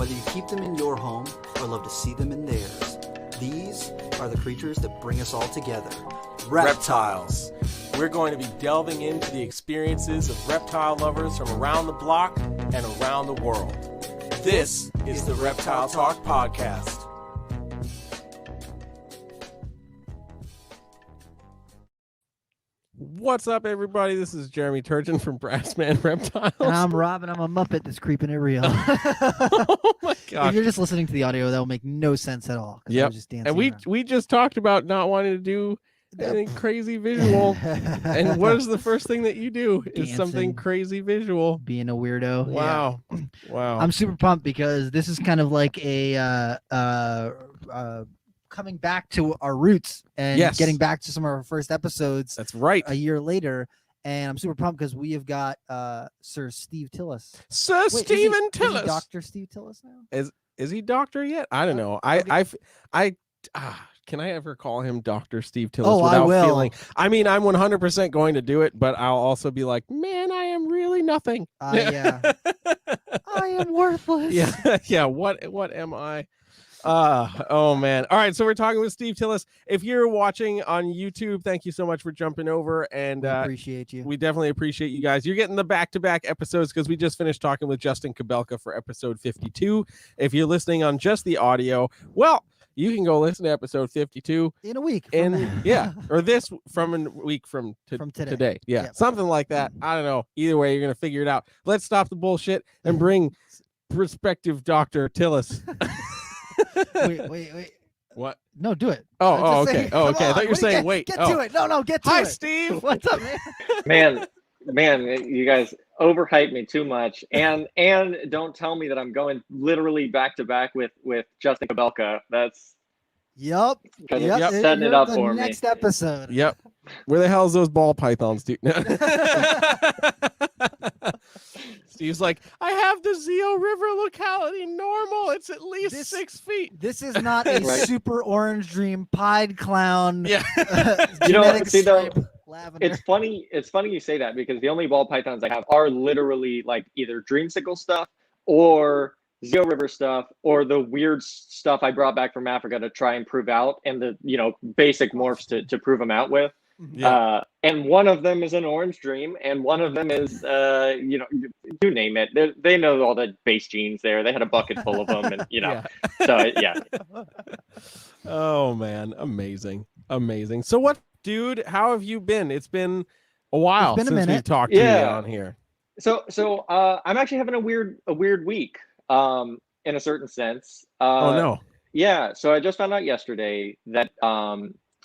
Whether you keep them in your home or love to see them in theirs, these are the creatures that bring us all together. Reptiles. We're going to be delving into the experiences of reptile lovers from around the block and around the world. This is the Reptile Talk Podcast. What's up, everybody? This is Jeremy Turgeon from Brassman Reptiles. And I'm Rob, and I'm a Muppet that's creeping it real. Oh my gosh. If you're just listening to the audio, that will make no sense at all. Yep. Just dancing And around. we just talked about not wanting to do anything crazy visual. And what is the first thing that you do? Is Dancing. something crazy visual. Being a weirdo. Wow. Yeah. Wow. I'm super pumped because this is kind of like a coming back to our roots and Yes. getting back to some of our first episodes That's right. a year later. And I'm super pumped because we have got Sir Steve Tillis. Sir Wait, Stephen is he Tillis. Dr. Steve Tillis now? Is he doctor yet? I don't know. Can I ever call him Dr. Steve Tillis Oh, without I will. feeling? I mean, I'm 100% going to do it, but I'll also be like, man, I am really nothing. Yeah. I am worthless. Yeah. Yeah. What am I? Oh man. All right. So we're talking with Steve Tillis. If you're watching on YouTube, thank you so much for jumping over. And We appreciate you. we definitely appreciate you guys. You're getting the back-to-back episodes because we just finished talking with Justin Kabelka for episode 52. If you're listening on just the audio, well, you can go listen to episode 52 In a week. or this from a week from today. Yeah, Yep. something like that. I don't know. Either way, you're gonna figure it out. Let's stop the bullshit and bring prospective Dr. Tillis. Wait. What? No, do it. Oh, Just okay. say- Oh, come okay. I on, thought you were what do saying wait. Get Oh. to it. No, get to Hi, it. Steve. What's up, man? Man, you guys overhype me too much, and don't tell me that I'm going literally back to back with Justin Kabelka. That's Yup. kind of Yep. setting it You're up the for next me. episode. Yep. Where the hell is those ball pythons, dude? Steve's like, I have the Zio River locality normal. It's at least 6 feet. This is not a Right. super orange dream pied clown. Yeah. You know, genetic see, though, stripe lavender. It's funny you say that because the only ball pythons I have are literally like either dreamsicle stuff or Zio River stuff or the weird stuff I brought back from Africa to try and prove out, and the basic morphs to prove them out with. Yeah. And one of them is an orange dream, and one of them is you name it. They know all the base genes there. They had a bucket full of them, and Yeah. so yeah. Oh man, amazing. So what, dude, how have you been? It's been a while It's been a since minute. we've talked to you Yeah. on here. So I'm actually having a weird week, in a certain sense. Oh no. Yeah, so I just found out yesterday that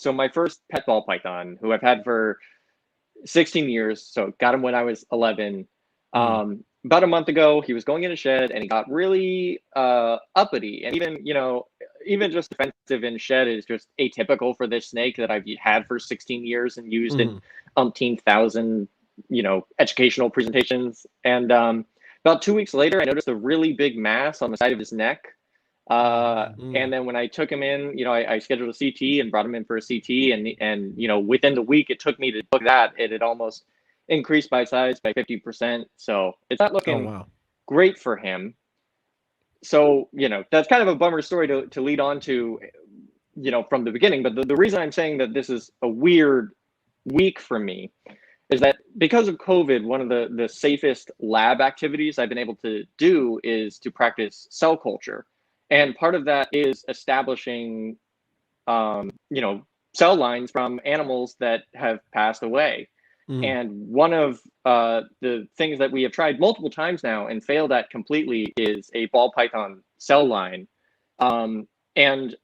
so my first pet ball python, who I've had for 16 years, so got him when I was 11. About a month ago, he was going in a shed and he got really uppity, and even just defensive in shed is just atypical for this snake that I've had for 16 years and used in umpteen thousand educational presentations. And about 2 weeks later, I noticed a really big mass on the side of his neck. And then when I took him in, I scheduled a CT and brought him in for a CT, and within the week it took me to book that, it had almost increased by size by 50%. So it's not looking great for him. So, that's kind of a bummer story to lead on to, from the beginning. But the reason I'm saying that this is a weird week for me is that because of COVID, one of the safest lab activities I've been able to do is to practice cell culture. And part of that is establishing, cell lines from animals that have passed away. And one of the things that we have tried multiple times now and failed at completely is a ball python cell line. And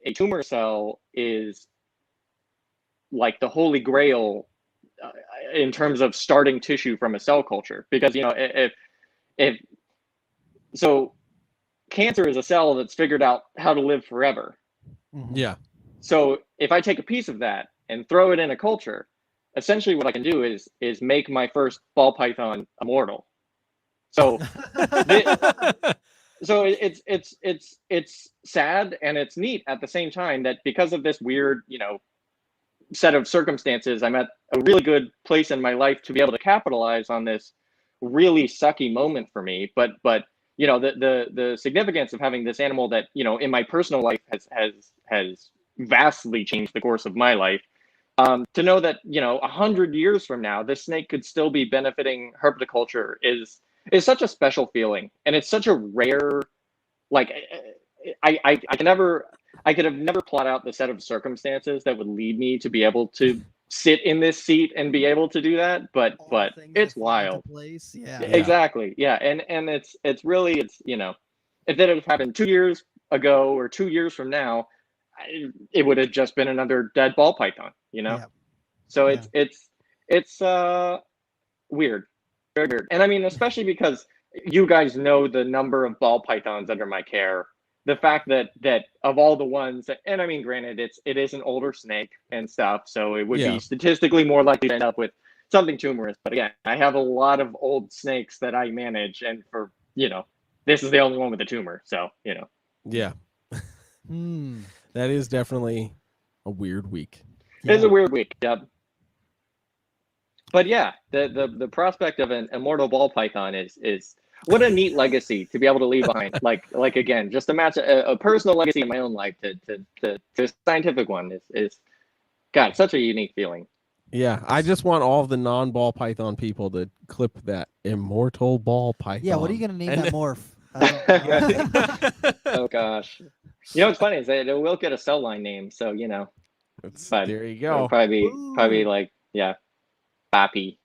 a tumor cell is like the holy grail in terms of starting tissue from a cell culture. Because, if cancer is a cell that's figured out how to live forever. Yeah. So if I take a piece of that and throw it in a culture, essentially what I can do is make my first ball python immortal. So so it's sad and it's neat at the same time that because of this weird, set of circumstances, I'm at a really good place in my life to be able to capitalize on this really sucky moment for me. But the significance of having this animal that, in my personal life has vastly changed the course of my life. To know that 100 years from now, this snake could still be benefiting herpetoculture is such a special feeling, and it's such a rare. Like, I could have never plot out the set of circumstances that would lead me to be able to sit in this seat and be able to do that. But it's wild. Yeah. Exactly. Yeah. And it's really, if that had happened 2 years ago or 2 years from now, it would have just been another dead ball python, Yeah. So Yeah. it's weird, very weird. And I mean, especially because you guys know the number of ball pythons under my care. The fact that of all the ones, and I mean, granted, it is an older snake and stuff, so it would be statistically more likely to end up with something tumorous. But again, I have a lot of old snakes that I manage, and for this is the only one with a tumor. So Yeah. That is definitely a weird week. It's a weird week. Yep. But yeah, the prospect of an immortal ball python is what a neat legacy to be able to leave behind. Like again, just to match a personal legacy in my own life to a scientific one is God, such a unique feeling. Yeah, I just want all of the non-ball python people to clip that immortal ball python. Yeah, what are you gonna name that morph? Oh gosh, what's funny is that it will get a cell line name, so but there you go. Probably like Bappy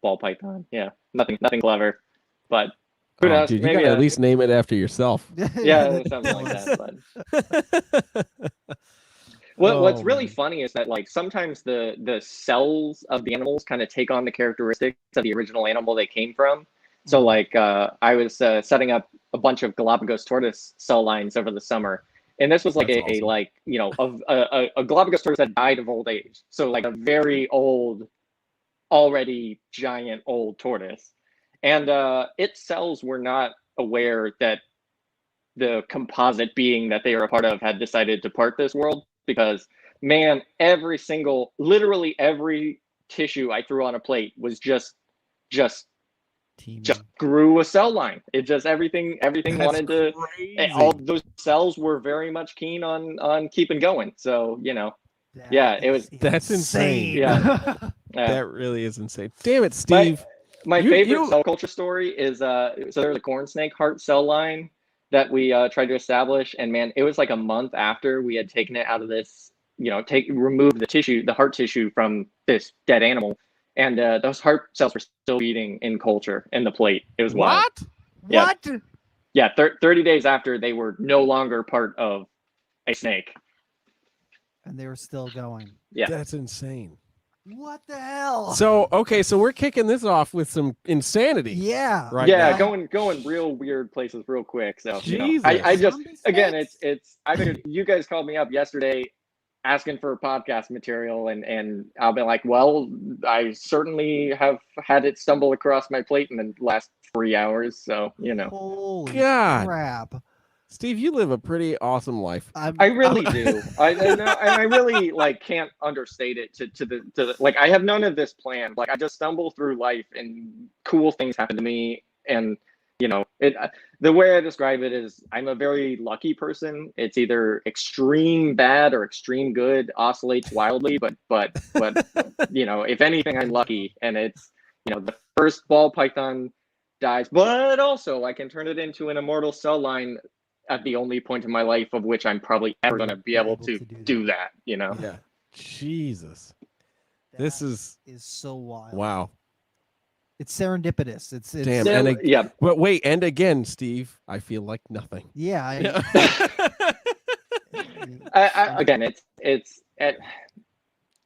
ball python. Yeah, nothing clever, but who knows? Dude, maybe you gotta at least name it after yourself. Yeah, something like that. But what's really funny is that sometimes the cells of the animals kind of take on the characteristics of the original animal they came from. So I was setting up a bunch of Galapagos tortoise cell lines over the summer, and this was like a Galapagos tortoise that died of old age. So like a very old, already giant old tortoise, and its cells were not aware that the composite being that they are a part of had decided to part this world, because man, literally every tissue I threw on a plate was just grew a cell line. It just everything wanted to. All those cells were very much keen on keeping going. So that's insane. Yeah. That really is insane. Damn it, Steve. My favorite cell culture story is so there's a corn snake heart cell line that we tried to establish, and man, it was like a month after we had taken it out of this, removed the heart tissue from this dead animal, and those heart cells were still beating in culture in the plate. It was wild. What? Yeah, 30 days after, they were no longer part of a snake, and they were still going. Yeah, that's insane. What the hell? So we're kicking this off with some insanity. Yeah. Right. Yeah, now. going real weird places real quick. So Jesus. I just again it's I mean, you guys called me up yesterday asking for podcast material, and I'll be like, well, I certainly have had it stumble across my plate in the last 3 hours. So Holy God. crap. Steve, you live a pretty awesome life. I really do. I really can't understate it to the I have none of this planned. I just stumble through life and cool things happen to me, and the way I describe it is I'm a very lucky person. It's either extreme bad or extreme good, oscillates wildly, but if anything, I'm lucky, and it's the first ball python dies, but also I can turn it into an immortal cell line at the only point in my life of which I'm probably ever going to be able to do that, Yeah. Jesus. This is so wild. Wow. It's serendipitous. It's damn. But wait, and again, Steve, I feel like nothing. Yeah. Again, it's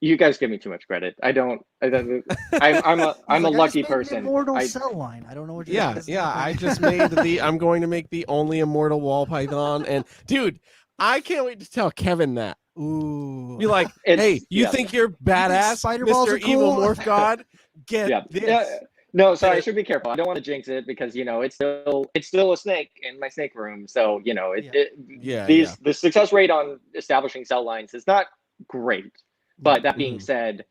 you guys give me too much credit. I'm a lucky person. Immortal cell line. I don't know what you're I just made I'm going to make the only immortal wall python, and dude, I can't wait to tell Kevin that. Ooh. Be like, hey, you think you're badass, Mr. Evil Morph God? Get this. Yeah. No, sorry, I should be careful. I don't want to jinx it, because it's still a snake in my snake room. So the success rate on establishing cell lines is not great. But that being said,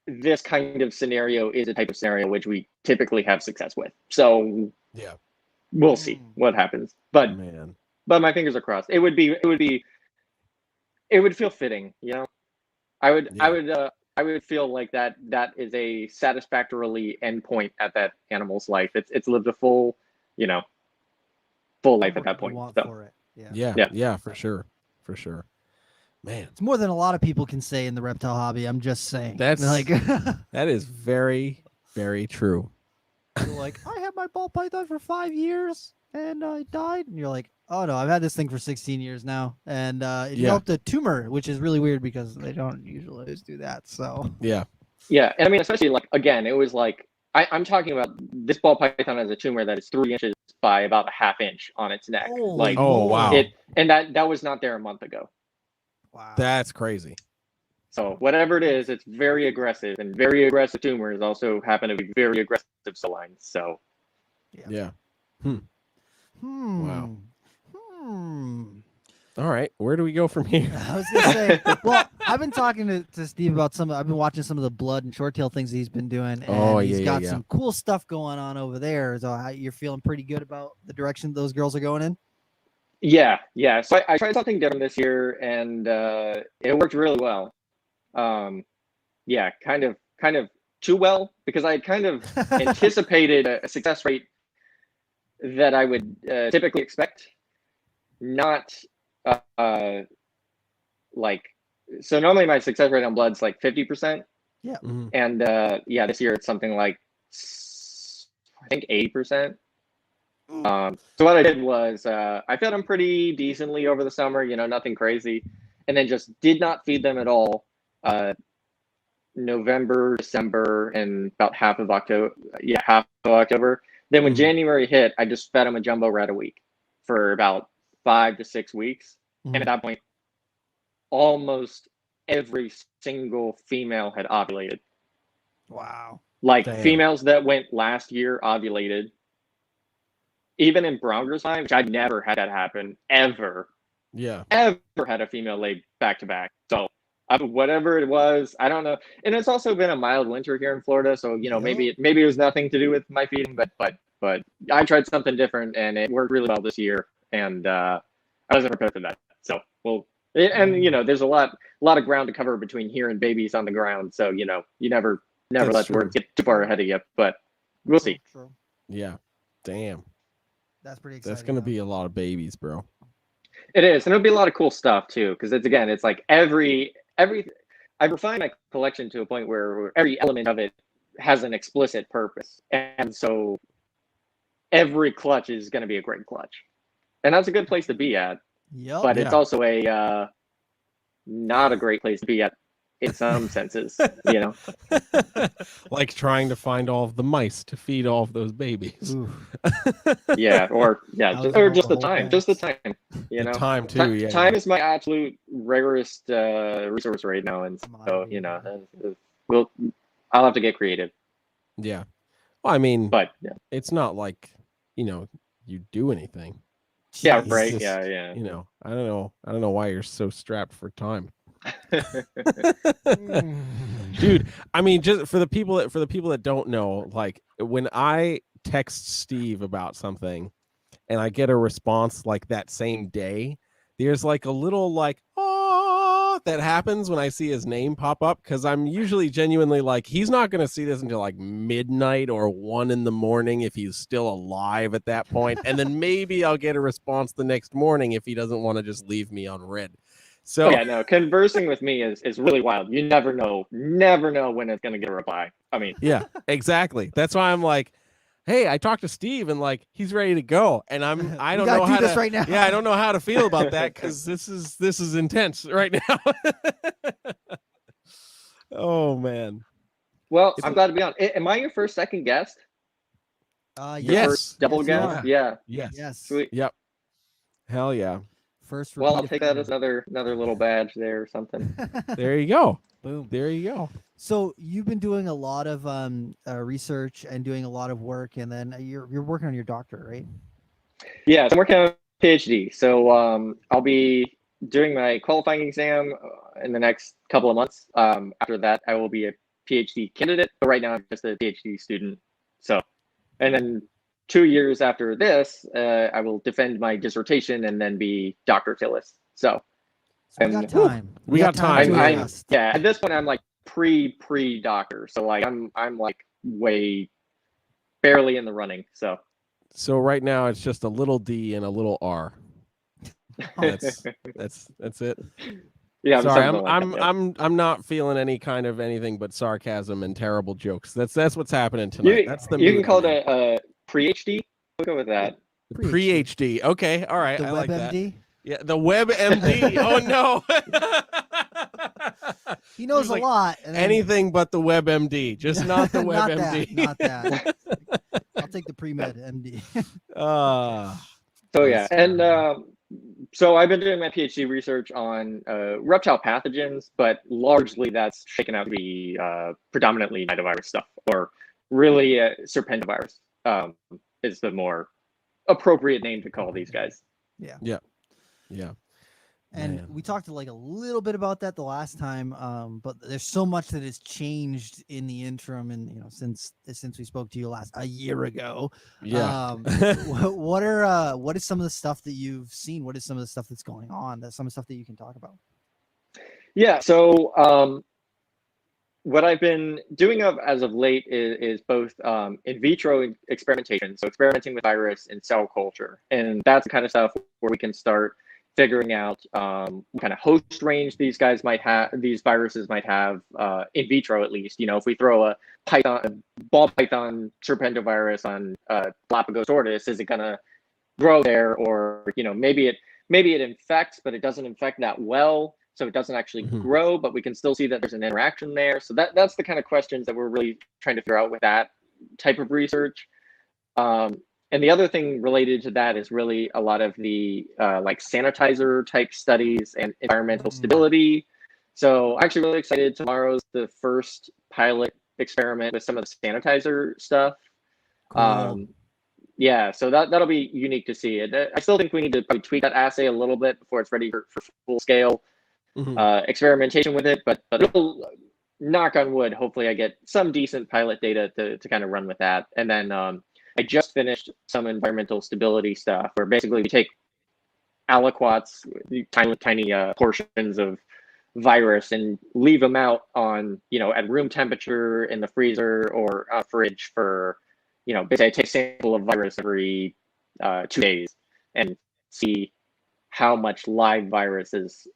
this kind of scenario is a type of scenario which we typically have success with. So we'll see what happens. But Man. my fingers are crossed. It would feel fitting, you know. I would feel like that is a satisfactorily endpoint at that animal's life. It's lived a full, you know, full life at that point. Want So. for it. Yeah, for sure. Man, It's more than a lot of people can say in the reptile hobby. I'm just saying. That's- like, that is very, very true. you're like, I had my ball python for 5 years and I died. And you're like, oh no, I've had this thing for 16 years now. And it developed a tumor, which is really weird because they don't usually do that. So Yeah. Yeah, and I mean, especially like again, it was like I'm talking about this ball python has a tumor that is 3 inches by about a half inch on its neck. Like, oh wow, and that was not there a month ago. wow, that's crazy. So whatever it is, it's very aggressive, and very aggressive tumors also happen to be very aggressive cell lines. So Yeah. Wow. All right, where do we go from here? I was gonna say, well, I've been talking to Steve about I've been watching some of the blood and short tail things he's been doing, and he's got some cool stuff going on over there. So you're feeling pretty good about the direction those girls are going in? Yeah. So I tried something different this year, and it worked really well. Yeah, kind of too well, because I had kind of anticipated a success rate that I would typically expect. Not like, so normally my success rate on blood's like 50%. Yeah. Mhm. And this year it's something like I think 80%. So what I did was I fed them pretty decently over the summer, you know, nothing crazy, and then just did not feed them at all November, December, and about half of October. Yeah, half of October. Then when January hit, I just fed them a jumbo rat a week for about 5 to 6 weeks. And at that point, almost every single female had ovulated. Wow. Like, Damn. females that went last year ovulated. Even in Brownger's time, which I'd never had that happen, ever had a female lay back to back. So whatever it was, I don't know. And it's also been a mild winter here in Florida, so you know, maybe it was nothing to do with my feeding, but I tried something different, and it worked really well this year, and I wasn't prepared for that. So and you know, there's a lot of ground to cover between here and babies on the ground, so you know, you never That's let true. words get too far ahead of you, but we'll see. True. Yeah. Damn. That's pretty exciting. That's gonna be a lot of babies, bro. It is, and it'll be a lot of cool stuff too, because it's like every I've refined my collection to a point where every element of it has an explicit purpose, and so every clutch is going to be a great clutch, and that's a good place to be at. Yep. But it's also a not a great place to be at in some senses, you know. Like trying to find all of the mice to feed all of those babies. Yeah, or just the time, you know. Time too. Yeah. Time is my absolute rarest resource right now, and so you know, I'll have to get creative. Yeah. Well, I mean, But yeah, it's not like, you know, you do anything. yeah, It's right, just, yeah. You know, I don't know why you're so strapped for time. Dude, I mean, just for the people that don't know, like when I text Steve about something and I get a response like that same day, there's like a little like that happens when I see his name pop up, because I'm usually genuinely like, he's not going to see this until like midnight or 1 a.m. if he's still alive at that point. And then maybe I'll get a response the next morning if he doesn't want to just leave me on red. So yeah, no, conversing with me is really wild. You never know when it's going to get a reply. I mean, yeah, exactly. That's why I'm like, hey, I talked to Steve and like he's ready to go, and I don't know how this to right now. Yeah, I don't know how to feel about that, because this is intense right now. Oh man. well, I'm glad to be on. Am I your second guest? Yes. First double Yes, you guest? are. Yeah. Yes. Sweet. Yep. Hell yeah. First. Well, I'll repeat take that as offender. another little badge there or something. There you go. Boom. There you go. So you've been doing a lot of research and doing a lot of work, and then you're working on your doctorate, right? Yeah, so I'm working on a PhD. So I'll be doing my qualifying exam in the next couple of months. After that, I will be a PhD candidate. But right now, I'm just a PhD student. So, and then 2 years after this, I will defend my dissertation and then be Dr. Tillis. So we got time. We got time. Yeah, at this point, I'm like pre-doctor. So like, I'm like way barely in the running. So right now it's just a little D and a little R. That's it. Yeah, sorry, I'm not feeling any kind of anything but sarcasm and terrible jokes. That's what's happening tonight. That's the you can mood call I'm in. it a pre-HD. We'll go with that. Pre-HD. Okay, all right. The I like that. WebMD. Yeah, the WebMD. Oh no. He knows a lot. And then, anything but the WebMD, just not the WebMD. Not that. I'll take the pre-med MD. So yeah, and so I've been doing my PhD research on reptile pathogens, but largely that's shaken out to be predominantly nidovirus stuff, or really serpentovirus is the more appropriate name to call these guys. Yeah. And we talked like a little bit about that the last time, but there's so much that has changed in the interim, and since we spoke to you a year ago. Yeah. What is some of the stuff that you've seen? What is some of the stuff that's going on? That's some of the stuff that you can talk about. Yeah. So what I've been doing as of late is both in vitro experimentation, so experimenting with virus in cell culture, and that's the kind of stuff where we can start figuring out what kind of host range these viruses might have in vitro, at least. If we throw a ball python serpentovirus on Galapagos tortoise, is it gonna grow there? Or maybe it infects, but it doesn't infect that well, so it doesn't actually grow, but we can still see that there's an interaction there. So that's the kind of questions that we're really trying to figure out with that type of research. And the other thing related to that is really a lot of the like sanitizer type studies and environmental stability. So I'm actually really excited. Tomorrow's the first pilot experiment with some of the sanitizer stuff. Cool. Yeah, so that'll be unique to see. I still think we need to probably tweak that assay a little bit before it's ready for full scale experimentation with it. But it'll, knock on wood, hopefully I get some decent pilot data to kind of run with that. And then I just finished some environmental stability stuff where basically we take aliquots, tiny portions of virus, and leave them out on, at room temperature in the freezer or a fridge for, basically I take a sample of virus every 2 days and see how much live virus is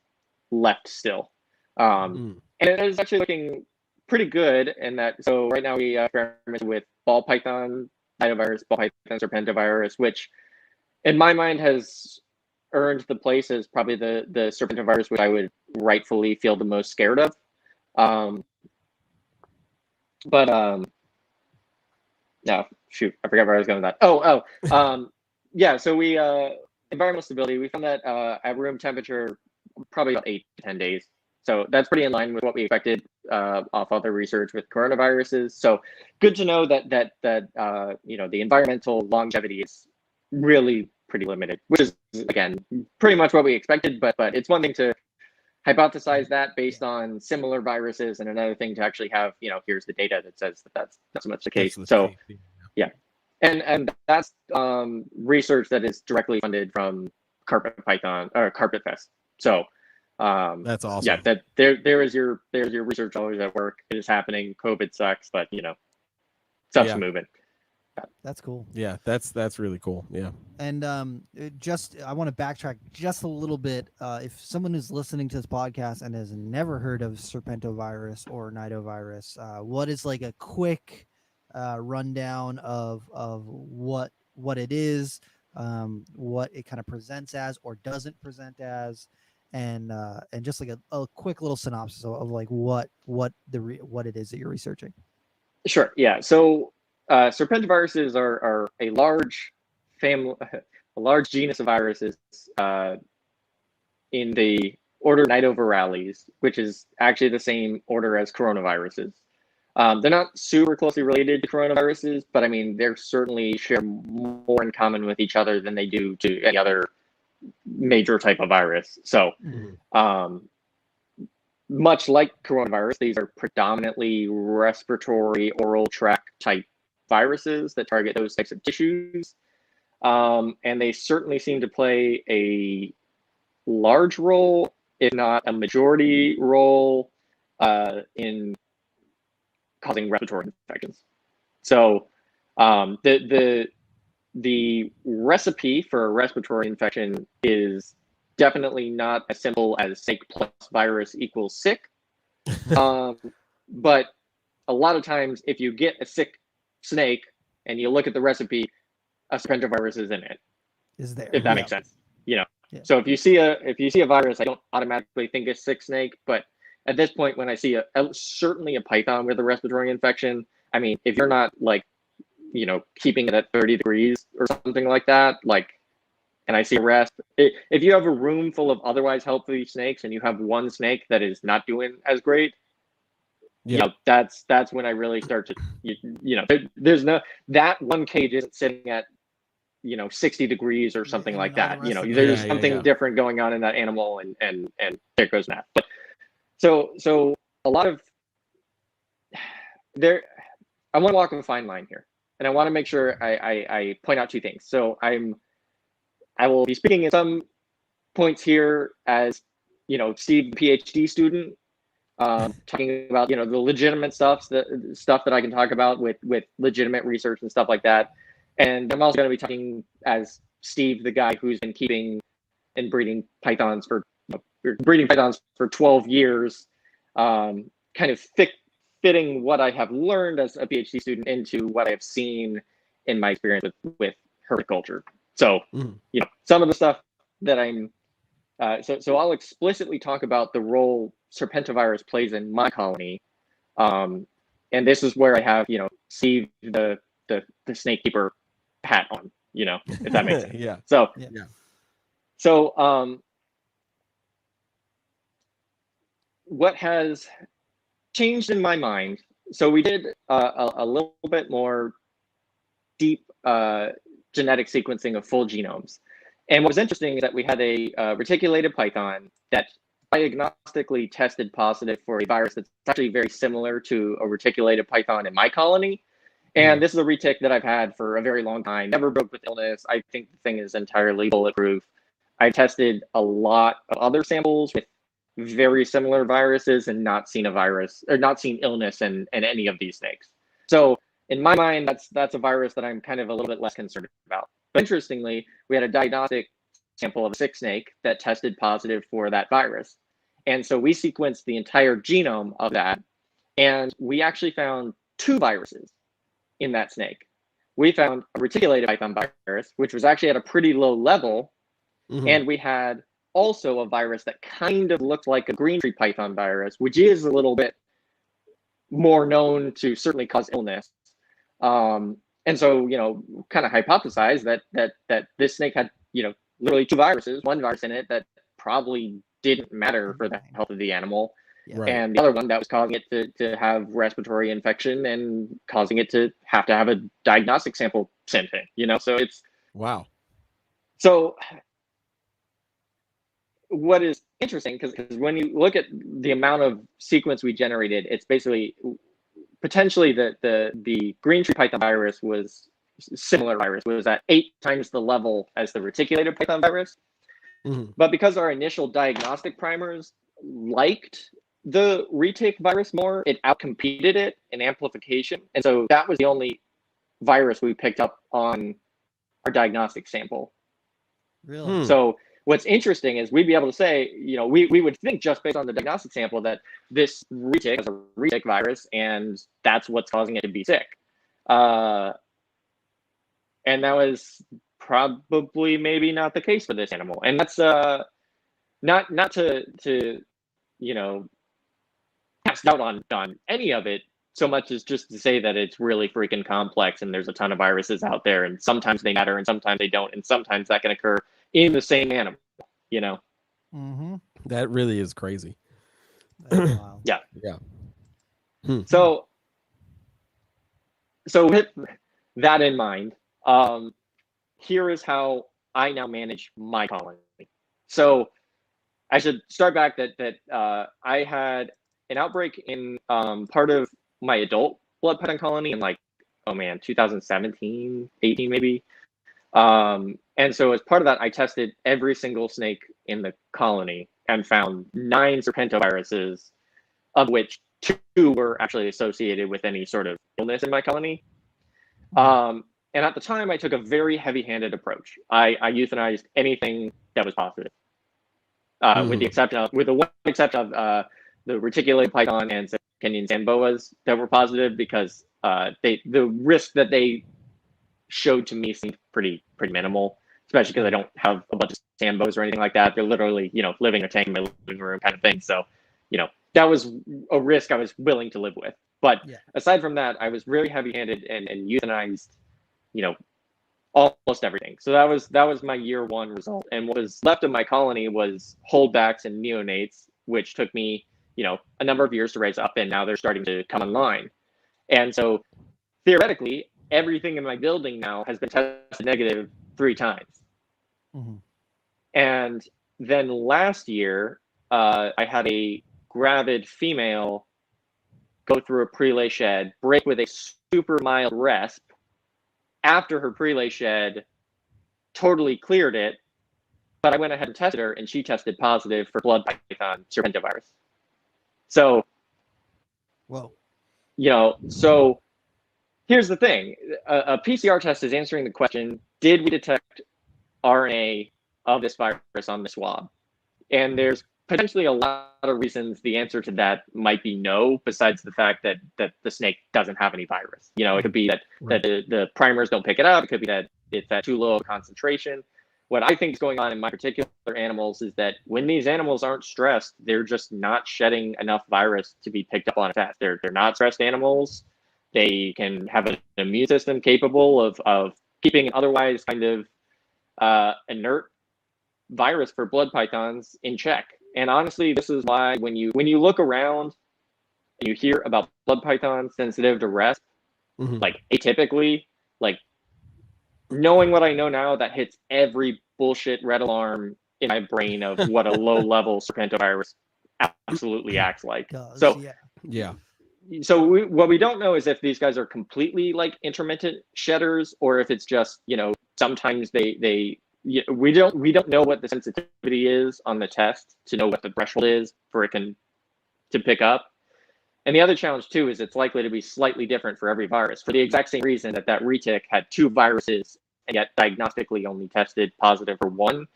left still. And it is actually looking pretty good in that. So right now we experiment with ball python nidovirus, ball python serpentovirus, which in my mind has earned the place as probably the serpentovirus which I would rightfully feel the most scared of. No, shoot, I forgot where I was going with that. Yeah, so we environmental stability, we found that at room temperature probably about 8 to 10 days. So that's pretty in line with what we expected off other research with coronaviruses. So good to know that the environmental longevity is really pretty limited, which is again pretty much what we expected. But it's one thing to hypothesize that based on similar viruses, and another thing to actually have here's the data that says that that's not so much the case. So yeah, and that's research that is directly funded from Carpet Fest. So. That's awesome. Yeah, that there's your research always at work. It is happening. COVID sucks, but stuff's moving. That's cool. Yeah, that's really cool. Yeah. And I want to backtrack just a little bit. If someone is listening to this podcast and has never heard of serpentovirus or nidovirus, what is like a quick rundown of what it is, what it kind of presents as or doesn't present as, and just like a quick little synopsis of like what it is that you're researching. Sure. Yeah. So serpentoviruses are a large family, a large genus of viruses in the order Nidovirales, which is actually the same order as coronaviruses. They're not super closely related to coronaviruses, but I mean, they're certainly share more in common with each other than they do to any other major type of virus. So much like coronavirus, these are predominantly respiratory oral tract type viruses that target those types of tissues. And they certainly seem to play a large role, if not a majority role, in causing respiratory infections. So the recipe for a respiratory infection is definitely not as simple as snake plus virus equals sick. But a lot of times, if you get a sick snake and you look at the recipe, a serpentovirus is in it. Is there? If that makes sense, you know. Yeah. So if you see a virus, I don't automatically think it's sick snake. But at this point, when I see certainly a python with a respiratory infection, I mean, if you're not like, you know, keeping it at 30 degrees or something like that, like, and I see a rest, if you have a room full of otherwise healthy snakes and you have one snake that is not doing as great, you know, that's when I really start to, you know, there's no, that one cage isn't sitting at, you know, 60 degrees or something like that. You know, there's something different going on in that animal, and there goes that. But so a lot of there, I want to walk a fine line here, and I want to make sure I point out two things. So I will be speaking at some points here as, you know, Steve, PhD student, talking about, you know, the legitimate stuff that I can talk about with legitimate research and stuff like that. And I'm also going to be talking as Steve, the guy who's been keeping and breeding pythons for 12 years, kind of fitting what I have learned as a PhD student into what I have seen in my experience with herpetoculture. So, you know, some of the stuff that I'm, so I'll explicitly talk about the role serpentovirus plays in my colony. And this is where I have, you know, Steve, the snake keeper hat on, you know, if that makes sense. Yeah. So what has changed in my mind, so we did a little bit more deep genetic sequencing of full genomes. And what was interesting is that we had a reticulated python that diagnostically tested positive for a virus that's actually very similar to a reticulated python in my colony. And this is a retic that I've had for a very long time, never broke with illness. I think the thing is entirely bulletproof. I tested a lot of other samples with very similar viruses and not seen a virus or not seen illness in any of these snakes. So in my mind, that's a virus that I'm kind of a little bit less concerned about. But interestingly, we had a diagnostic sample of a sick snake that tested positive for that virus. And so we sequenced the entire genome of that, and we actually found two viruses in that snake. We found a reticulated python virus, which was actually at a pretty low level, and we had also a virus that kind of looked like a green tree python virus, which is a little bit more known to certainly cause illness. And so, you know, kind of hypothesized that this snake had, you know, literally two viruses, one virus in it that probably didn't matter for the health of the animal, and the other one that was causing it to have respiratory infection and causing it to have a diagnostic sample sent in, you know? So it's... Wow. So what is interesting, because when you look at the amount of sequence we generated, it's basically potentially the green tree python virus was similar virus, was at 8 times the level as the reticulated python virus. But because our initial diagnostic primers liked the retic virus more, it outcompeted it in amplification. And so that was the only virus we picked up on our diagnostic sample. Really? So what's interesting is we'd be able to say, you know, we would think just based on the diagnostic sample that this retic is a retic virus and that's what's causing it to be sick. And that was probably maybe not the case for this animal. And that's not to you know, cast doubt on any of it so much as just to say that it's really freaking complex and there's a ton of viruses out there and sometimes they matter and sometimes they don't, and sometimes that can occur in the same animal, you know. That really is crazy. Yeah. Hmm. So with that in mind, here is how I now manage my colony. So I should start back that I had an outbreak in part of my adult blood python colony in like 2017, 18 maybe. And so as part of that, I tested every single snake in the colony and found 9 serpentoviruses, of which 2 were actually associated with any sort of illness in my colony. And at the time, I took a very heavy-handed approach. I euthanized anything that was positive, with the one exception of the reticulated python and Kenyan sand boas that were positive, because the risk that they showed to me seemed pretty minimal, especially because I don't have a bunch of sand boas or anything like that. They're literally, living in a tank in my living room kind of thing. So, that was a risk I was willing to live with. But aside from that, I was really heavy-handed and euthanized, almost everything. So that was my year 1 result. And what was left of my colony was holdbacks and neonates, which took me, a number of years to raise up, and now they're starting to come online. And so theoretically, everything in my building now has been tested negative 3 times. And then last year, I had a gravid female go through a prelay shed, break with a super mild resp. After her prelay shed, totally cleared it, but I went ahead and tested her, and she tested positive for blood python serpentovirus. So, so here's the thing. A PCR test is answering the question, did we detect RNA of this virus on the swab? And there's potentially a lot of reasons the answer to that might be no, besides the fact that the snake doesn't have any virus. It could be that the primers don't pick it up. It could be that it's at too low a concentration. What I think is going on in my particular animals is that when these animals aren't stressed, they're just not shedding enough virus to be picked up on a test. They're not stressed animals. They can have an immune system capable of keeping an otherwise kind of inert virus for blood pythons in check. And honestly, this is why when you look around and you hear about blood pythons sensitive to resp, like atypically, like knowing what I know now, that hits every bullshit red alarm in my brain of what a low level serpentovirus absolutely acts like. So what we don't know is if these guys are completely like intermittent shedders, or if it's just, sometimes we don't know what the sensitivity is on the test to know what the threshold is for it to pick up. And the other challenge too is it's likely to be slightly different for every virus, for the exact same reason that retic had 2 viruses and yet diagnostically only tested positive for 1.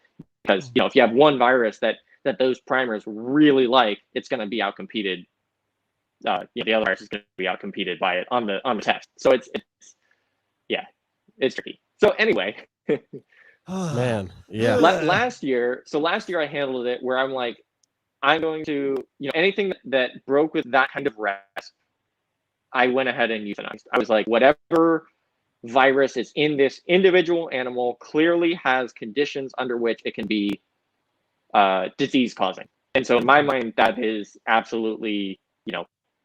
Because if you have 1 virus that those primers really like, it's going to be outcompeted. The other virus is going to be outcompeted by it on the test. So it's tricky. So anyway. Man, yeah. Last year I handled it where I'm like, I'm going to, anything that broke with that kind of resp, I went ahead and euthanized. I was like, whatever virus is in this individual animal clearly has conditions under which it can be disease causing. And so in my mind, that is absolutely,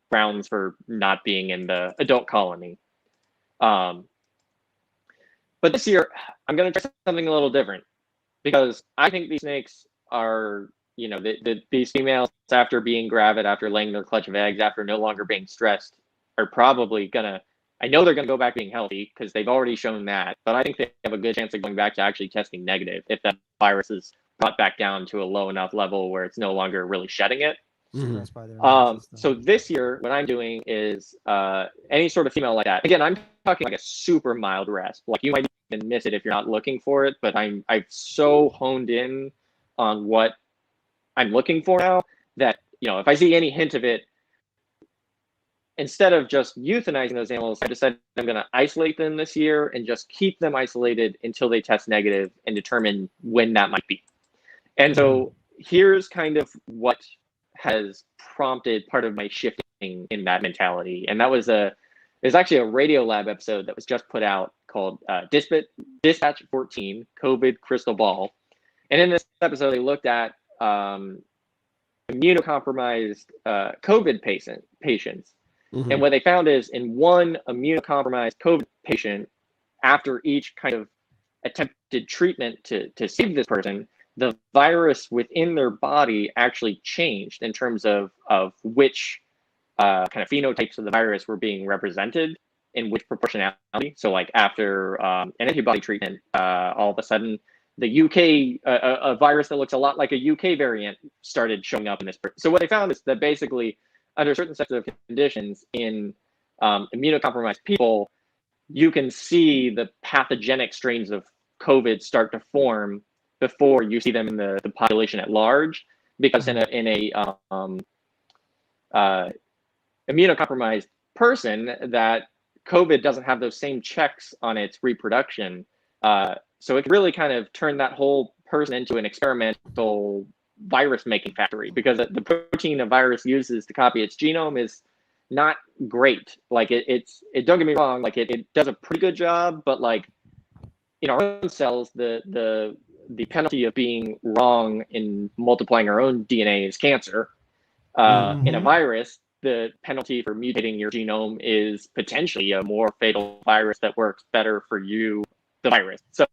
grounds for not being in the adult colony. But this year, I'm going to try something a little different, because I think these snakes are, these females, after being gravid, after laying their clutch of eggs, after no longer being stressed, are probably I know they're going to go back being healthy because they've already shown that, but I think they have a good chance of going back to actually testing negative if that virus is brought back down to a low enough level where it's no longer really shedding it. So this year, what I'm doing is any sort of female like that. Again, I'm talking like a super mild resp. Like you might even miss it if you're not looking for it, but I've so honed in on what I'm looking for now that, if I see any hint of it, instead of just euthanizing those animals, I decided I'm going to isolate them this year and just keep them isolated until they test negative and determine when that might be. And so here's kind of what has prompted part of my shifting in that mentality. And that was there's actually a Radiolab episode that was just put out called Dispatch 14, COVID Crystal Ball. And in this episode, they looked at immunocompromised COVID patients. And what they found is in one immunocompromised COVID patient, after each kind of attempted treatment to save this person, the virus within their body actually changed in terms of which kind of phenotypes of the virus were being represented in which proportionality. So like after an antibody treatment, all of a sudden the UK, a virus that looks a lot like a UK variant started showing up in this person. So what they found is that basically under certain sets of conditions in immunocompromised people, you can see the pathogenic strains of COVID start to form before you see them in the population at large, because in a immunocompromised person, that COVID doesn't have those same checks on its reproduction. So it can really kind of turn that whole person into an experimental virus making factory, because the protein a virus uses to copy its genome is not great. Like it don't get me wrong, like it does a pretty good job, but like in our own cells, the penalty of being wrong in multiplying our own DNA is cancer. In a virus, the penalty for mutating your genome is potentially a more fatal virus that works better for you, the virus. So,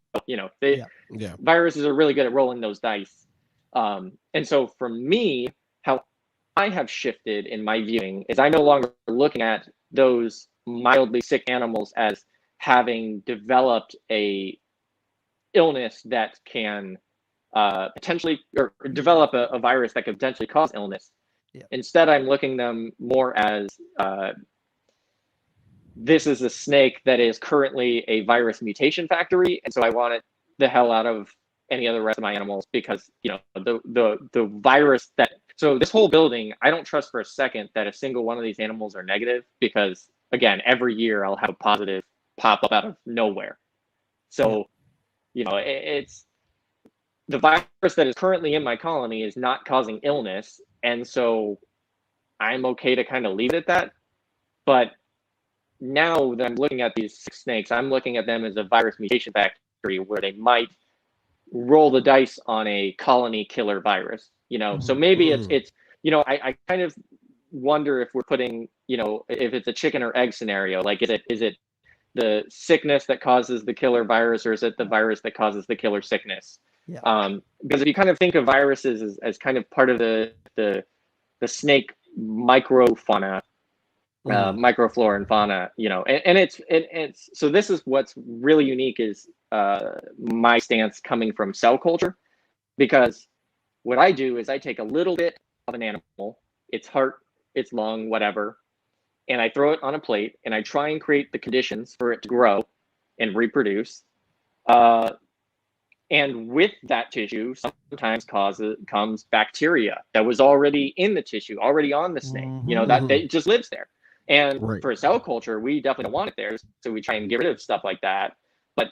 viruses are really good at rolling those dice. And so for me, how I have shifted in my viewing is I'm no longer looking at those mildly sick animals as having developed a illness that can potentially, or develop a virus that could potentially cause illness. Instead, I'm looking them more as this is a snake that is currently a virus mutation factory, and so I want it the hell out of any other rest of my animals, because the virus that, so this whole building, I don't trust for a second that a single one of these animals are negative, because again, every year I'll have a positive pop up out of nowhere. So it's the virus that is currently in my colony is not causing illness, and so I'm okay to kind of leave it at that. But now that I'm looking at these snakes, I'm looking at them as a virus mutation factory where they might roll the dice on a colony killer virus. So maybe it's I kind of wonder if we're putting, if it's a chicken or egg scenario. Like, is it the sickness that causes the killer virus, or is it the virus that causes the killer sickness? Because if you kind of think of viruses as kind of part of the snake microfauna, microflora and fauna, and it's so this is what's really unique is my stance coming from cell culture, because what I do is I take a little bit of an animal, its heart, its lung, whatever, and I throw it on a plate and I try and create the conditions for it to grow and reproduce. And with that tissue, sometimes comes bacteria that was already in the tissue, already on the snake, that it just lives there. And for cell culture, we definitely don't want it there. So we try and get rid of stuff like that. But,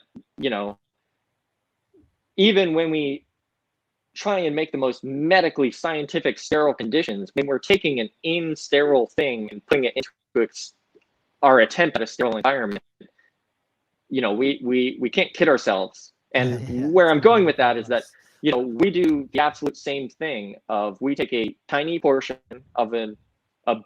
even when we try and make the most medically scientific sterile conditions, when we're taking an in-sterile thing and putting it into our attempt at a sterile environment, we can't kid ourselves. And where I'm going with that is that, we do the absolute same thing of, we take a tiny portion of a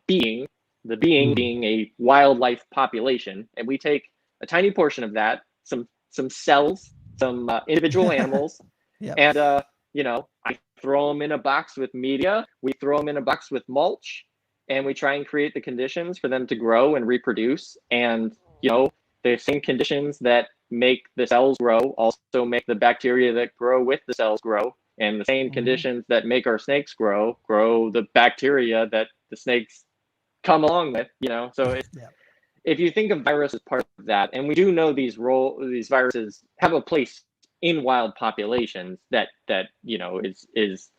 being, the being being a wildlife population, and we take a tiny portion of that, some cells, some individual animals, and I throw them in a box with media, we throw them in a box with mulch, and we try and create the conditions for them to grow and reproduce. And the same conditions that make the cells grow also make the bacteria that grow with the cells grow, and the same conditions that make our snakes grow the bacteria that the snakes come along with. So if you think of virus as part of that, and we do know these viruses have a place in wild populations that is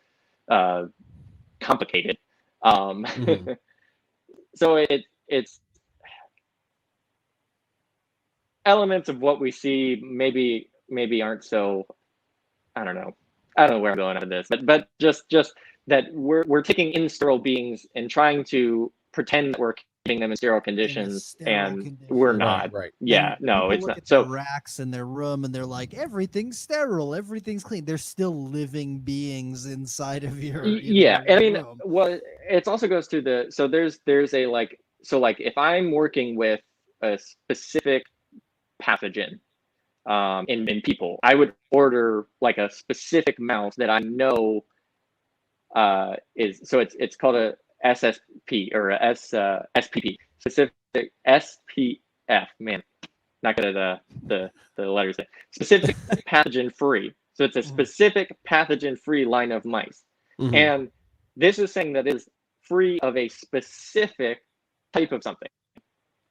complicated. So it's elements of what we see maybe aren't so, I don't know where I'm going with this, but just that we're taking in sterile beings and trying to pretend that we're keeping them in sterile conditions, we're not. No, it's not. So racks in their room, and they're like, everything's sterile, everything's clean. They're still living beings inside of your and I mean, room. well, it also goes to so there's a like if I'm working with a specific pathogen in people, I would order like a specific mouse that I know it's called a SSP or a SPP, specific Man, not good at the letters. Specific pathogen free. So it's a specific pathogen free line of mice. And this is saying that it is free of a specific type of something.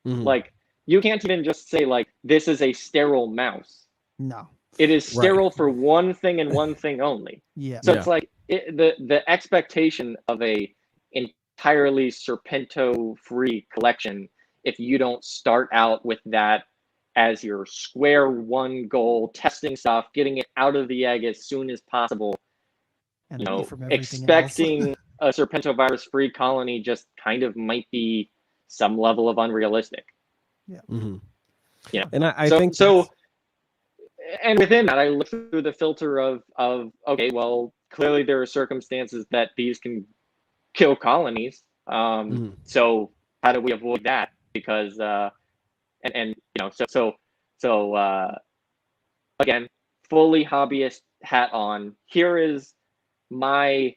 Like, you can't even just say, like, this is a sterile mouse. No. It is sterile for one thing and one thing only. So it's like the expectation of a entirely Serpento-free collection, if you don't start out with that as your square one goal, testing stuff, getting it out of the egg as soon as possible, And you know, from everything expecting else. a Serpentovirus-free colony just kind of might be some level of unrealistic. Yeah. You know, and I think so. And within that, I look through the filter of okay, well, clearly there are circumstances that these can kill colonies. So how do we avoid that? Because and you know, so again, fully hobbyist hat on. Here is my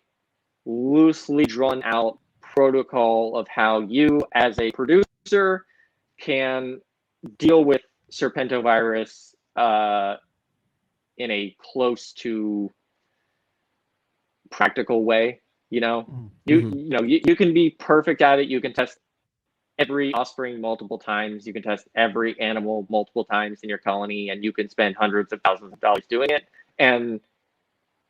loosely drawn out protocol of how you, as a producer, can deal with Serpentovirus in a close to practical way. You know, you can be perfect at it. You can test every offspring multiple times. You can test every animal multiple times in your colony, and you can spend hundreds of thousands of dollars doing it. And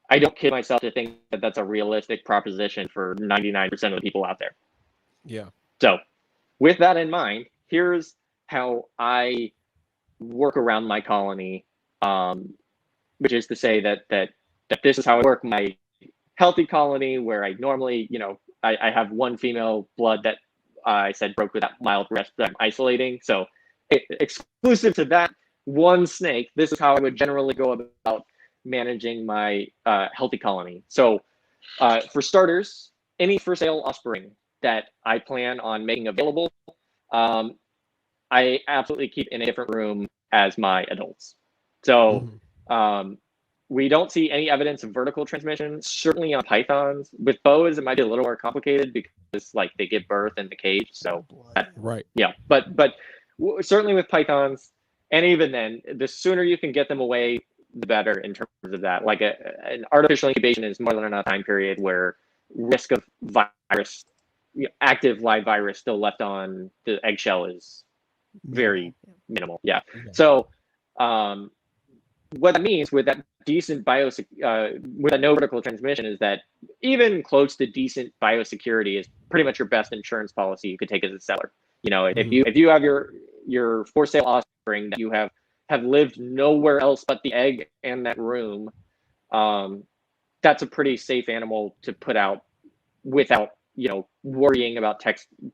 I don't kid myself to think that that's a realistic proposition for 99% of the people out there. Yeah. So with that in mind, here's how I work around my colony, which is to say that this is how I work my healthy colony, where I normally, you know, I have one female blood that I said broke with that mild rest that I'm isolating. So exclusive to that one snake, this is how I would generally go about managing my healthy colony. So for starters, any for sale offspring that I plan on making available, I absolutely keep in a different room as my adults. So we don't see any evidence of vertical transmission, certainly on pythons. With boas, it might be a little more complicated because like they give birth in the cage. So yeah, but certainly with pythons, and even then, the sooner you can get them away, the better in terms of that. Like an artificial incubation is more than enough time period where risk of virus, active live virus still left on the eggshell is very minimal. Yeah. So what that means with that decent with a no vertical transmission is that even close to decent biosecurity is pretty much your best insurance policy you could take as a seller. You know, if you have your for sale offspring that you have lived nowhere else but the egg and that room, that's a pretty safe animal to put out without, you know, worrying about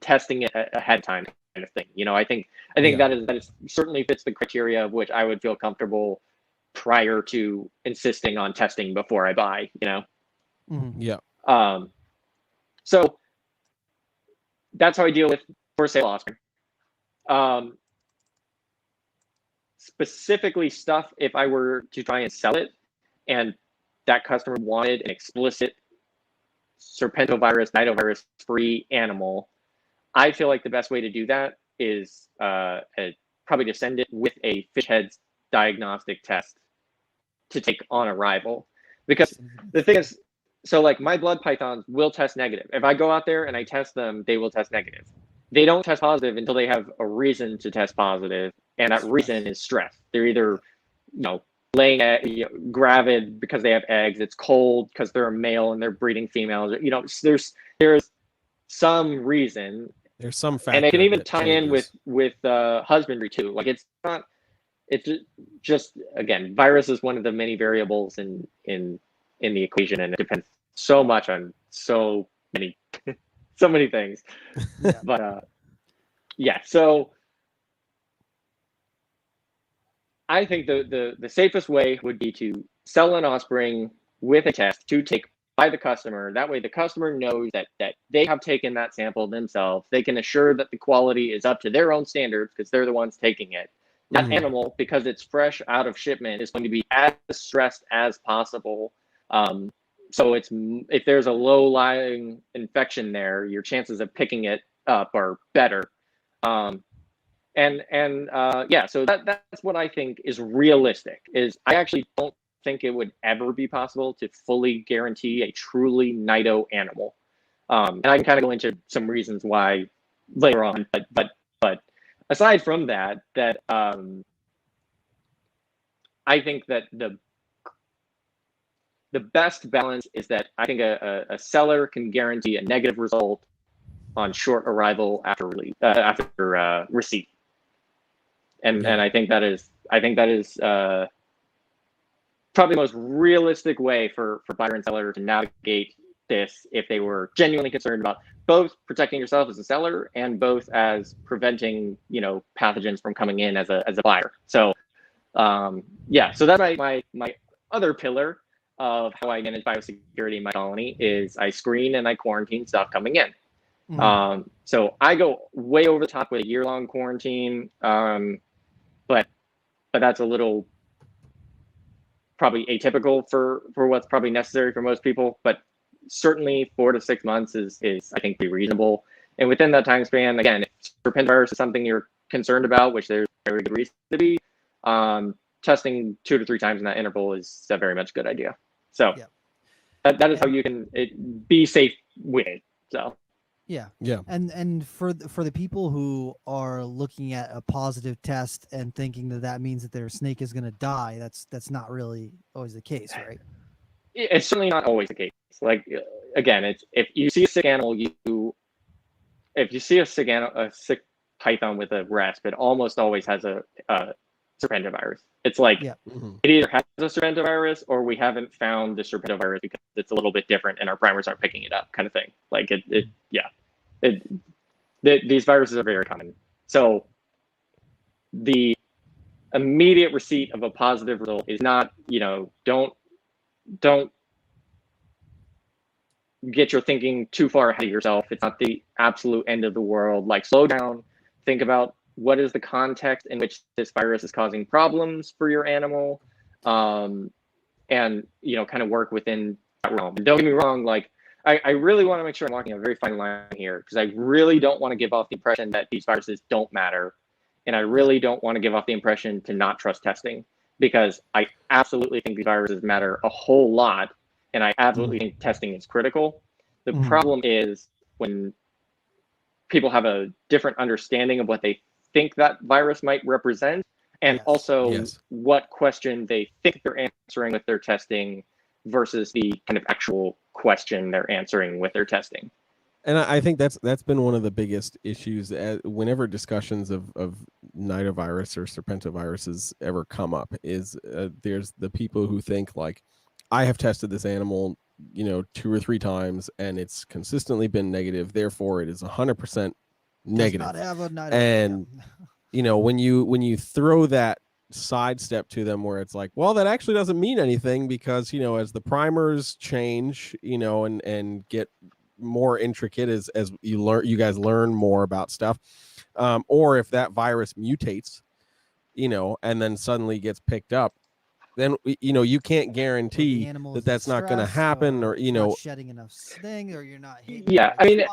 testing it ahead of time kind of thing. You know, I think that is certainly fits the criteria of which I would feel comfortable prior to insisting on testing before I buy, you know? So that's how I deal with for sale offspring. Specifically stuff, if I were to try and sell it and that customer wanted an explicit Serpentovirus, nidovirus free animal, I feel like the best way to do that is probably to send it with a fish heads diagnostic test to take on arrival. Because the thing is, so like my blood pythons will test negative. If I go out there and I test them, they will test negative. They don't test positive until they have a reason to test positive, and that reason is stress. They're either, you know, laying gravid because they have eggs. It's cold because they're a male and they're breeding females. You know, there's some reason. There's some factor, and it can even tie in with husbandry too. Like it's just, again, virus is one of the many variables in the equation, and it depends so much on so many things. But yeah, so I think the safest way would be to sell an offspring with a test to take by the customer. That way the customer knows that they have taken that sample themselves. They can assure that the quality is up to their own standards because they're the ones taking it. That animal, because it's fresh out of shipment, is going to be as stressed as possible. So if there's a low-lying infection there, your chances of picking it up are better. And So that's what I think is realistic. Is I actually don't think it would ever be possible to fully guarantee a truly Nido animal. And I can kind of go into some reasons why later on. But aside from that, I think that the best balance is that I think a seller can guarantee a negative result on short arrival after receipt. And I think that is probably the most realistic way for buyer and seller to navigate this if they were genuinely concerned about both protecting yourself as a seller and both as preventing pathogens from coming in as a buyer. So so that's my other pillar of how I manage biosecurity in my colony is I screen and I quarantine stuff coming in. Mm-hmm. So I go way over the top with a year-long quarantine, but that's a little probably atypical for what's probably necessary for most people. But certainly 4 to 6 months is I think pretty reasonable. And within that time span, again, if serpentivirus is something you're concerned about, which there's very good reason to be, testing 2 to 3 times in that interval is a very much good idea. So that is how you can be safe with it. So. Yeah. And for the people who are looking at a positive test and thinking that means that their snake is going to die, that's not really always the case, right? It's certainly not always the case. Like again, it's if you see a sick animal, if you see a sick python with a rasp, it almost always has a serpentivirus. It's like it either has a serpentivirus or we haven't found the serpentivirus because it's a little bit different and our primers aren't picking it up, kind of thing. Like these viruses are very common. So the immediate receipt of a positive result is not, don't get your thinking too far ahead of yourself. It's not the absolute end of the world. Like slow down, think about what is the context in which this virus is causing problems for your animal, and kind of work within that realm. And don't get me wrong, like I really want to make sure I'm walking a very fine line here because I really don't want to give off the impression that these viruses don't matter, and I really don't want to give off the impression to not trust testing because I absolutely think these viruses matter a whole lot, and I absolutely think testing is critical. The problem is when people have a different understanding of what they think that virus might represent, and also what question they think they're answering with their testing versus the kind of actual question they're answering with their testing. And I think that's been one of the biggest issues whenever discussions of nidovirus or serpentiviruses ever come up is there's the people who think like, I have tested this animal 2 or 3 times and it's consistently been negative, therefore it is 100% negative. Does not have a nido. And when you throw that sidestep to them where it's like, well, that actually doesn't mean anything because as the primers change and get more intricate as you guys learn more about stuff, or if that virus mutates and then suddenly gets picked up, then you can't guarantee that that's not going to happen, or not shedding enough sting, or you're not hitting. Yeah, I mean,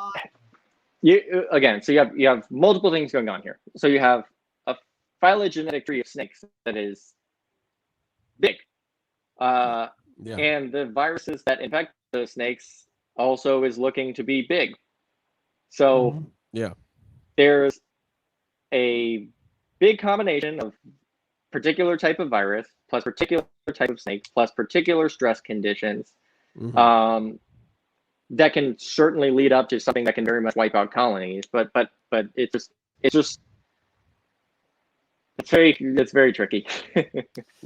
so you have multiple things going on here. So you have a phylogenetic tree of snakes that is big, and the viruses that infect those snakes also is looking to be big. So there's a big combination of particular type of virus plus particular type of snake plus particular stress conditions that can certainly lead up to something that can very much wipe out colonies, but it's very tricky.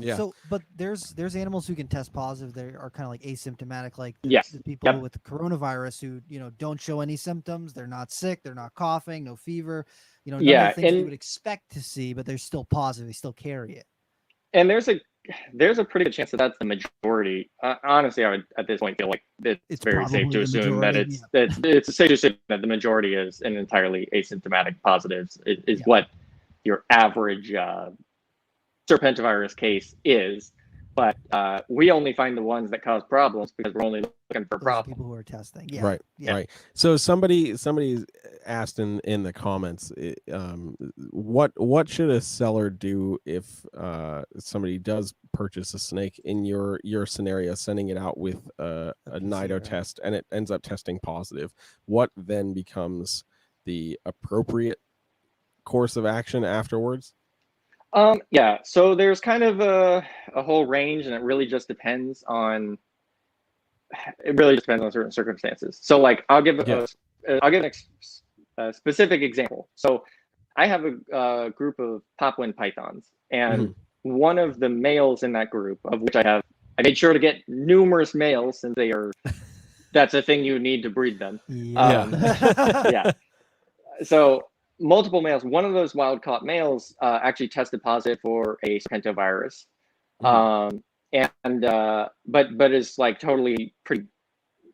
So, but there's animals who can test positive. They are kind of like asymptomatic, like the people with the coronavirus who don't show any symptoms. They're not sick. They're not coughing. No fever. None of the things you would expect to see, but they're still positive. They still carry it. And there's a pretty good chance that that's the majority. Honestly, I would at this point feel like it's very safe to assume that it's safe to assume that the majority is an entirely asymptomatic positives is what your average serpentivirus case is. but we only find the ones that cause problems because we're only looking for Those problems. people who are testing. Yeah. Right. Yeah. Right. So somebody asked in the comments, what should a seller do if somebody does purchase a snake in your scenario, sending it out with a Nido PCR. test and it ends up testing positive? What then becomes the appropriate course of action afterwards? Yeah, so there's kind of a whole range, and it really just depends on certain circumstances. So like I'll give a specific example. So I have a group of popwind pythons, and one of the males in that group, of which I made sure to get numerous males since that's a thing you need to breed them. Yeah. So multiple males. One of those wild caught males actually tested positive for a serpentovirus, but is like totally pretty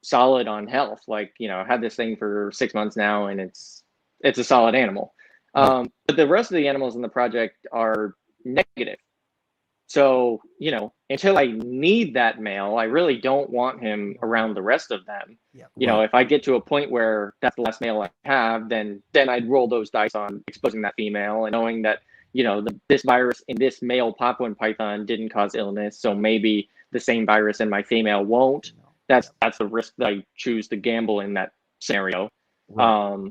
solid on health. Like, you know, had this thing for 6 months now, and it's a solid animal. But the rest of the animals in the project are negative. So, you know, until I need that male, I really don't want him around the rest of them. Yep. You know, if I get to a point where that's the last male I have, then I'd roll those dice on exposing that female and knowing that, you know, this virus in this male popwind python didn't cause illness. So maybe the same virus in my female won't. That's the risk that I choose to gamble in that scenario. Right.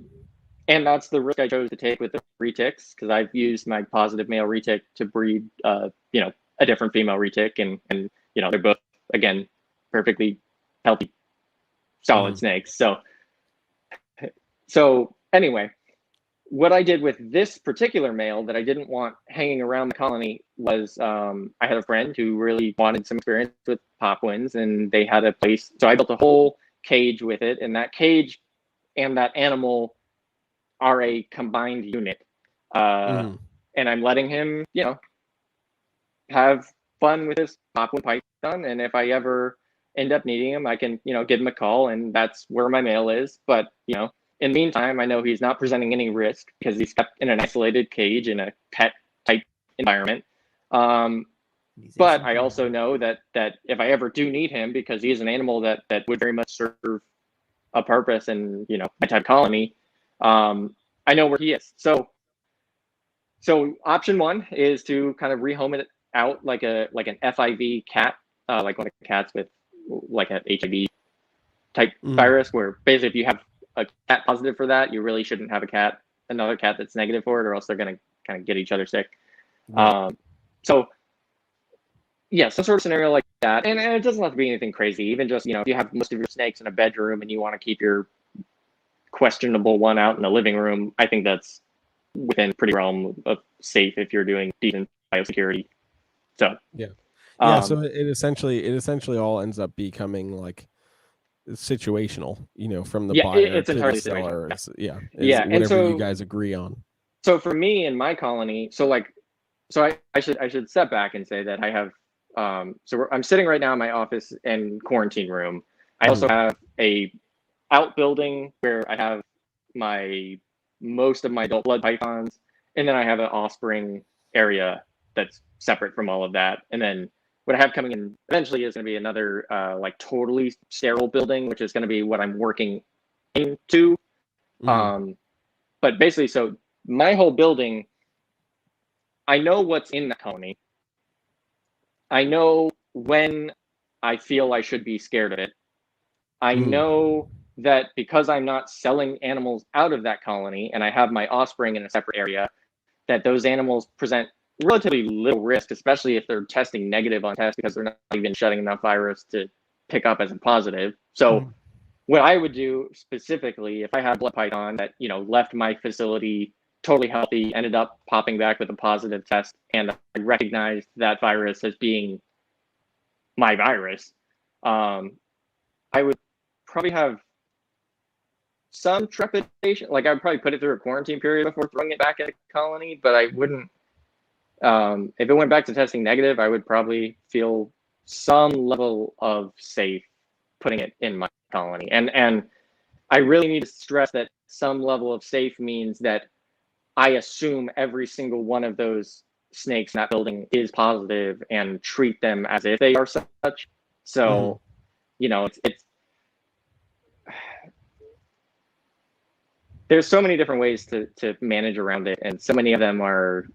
And that's the risk I chose to take with the retics, because I've used my positive male retic to breed, you know, a different female retic, and you know, they're both, again, perfectly healthy, solid snakes. So anyway, what I did with this particular male that I didn't want hanging around the colony was I had a friend who really wanted some experience with popwinds, and they had a place. So I built a whole cage with it, and that cage and that animal are a combined unit. And I'm letting him, you know, have fun with his popwind python. And if I ever end up needing him, I can, you know, give him a call, and that's where my male is. But, you know, in the meantime, I know he's not presenting any risk because he's kept in an isolated cage in a pet type environment. But I also know that if I ever do need him, because he's an animal that would very much serve a purpose in, you know, my type colony, I know where he is. So option one is to kind of rehome it out like an FIV cat, like one of the cats with like an HIV type virus, where basically if you have a cat positive for that, you really shouldn't have another cat that's negative for it, or else they're going to kind of get each other sick. So yeah, some sort of scenario like that. And it doesn't have to be anything crazy. Even just, you know, if you have most of your snakes in a bedroom and you want to keep your questionable one out in the living room, I think that's within pretty realm of safe if you're doing decent biosecurity. So so it essentially all ends up becoming like situational, you know, from the buyer to the seller. Whatever you guys agree on. So for me in my colony, I should step back and say that I have I'm sitting right now in my office and quarantine room. I also have a outbuilding where I have most of my adult blood pythons, and then I have an offspring area that's separate from all of that. And then what I have coming in eventually is going to be another like totally sterile building, which is going to be what I'm working into. But basically, so my whole building, I know what's in the colony. I know when I feel I should be scared of it. I know that because I'm not selling animals out of that colony and I have my offspring in a separate area, that those animals present relatively little risk, especially if they're testing negative on tests, because they're not even shedding enough virus to pick up as a positive. So what I would do specifically, if I had blood python that, you know, left my facility totally healthy, ended up popping back with a positive test, and I recognized that virus as being my virus, I would probably have some trepidation. Like, I would probably put it through a quarantine period before throwing it back at a colony, but I wouldn't, if it went back to testing negative, I would probably feel some level of safe putting it in my colony. And I really need to stress that some level of safe means that I assume every single one of those snakes in that building is positive and treat them as if they are such. So, you know, it's there's so many different ways to manage around it, and so many of them are,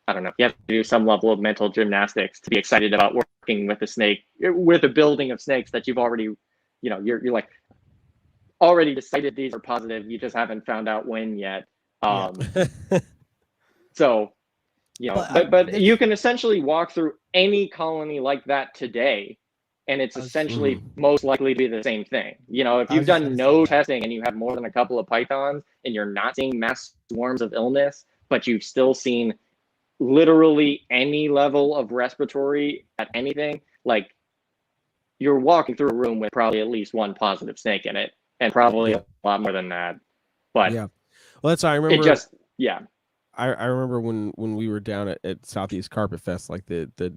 I don't know, you have to do some level of mental gymnastics to be excited about working with a snake, with a building of snakes that you've already, you know, you're like already decided these are positive, you just haven't found out when yet. So, you know, but you can essentially walk through any colony like that today, and it's essentially most likely to be the same thing. You know, if you've done no testing and you have more than a couple of pythons and you're not seeing mass swarms of illness, but you've still seen literally any level of respiratory at anything, like, you're walking through a room with probably at least one positive snake in it, and probably a lot more than that. But well, that's, I remember it just, I remember when we were down at Southeast Carpet Fest, like the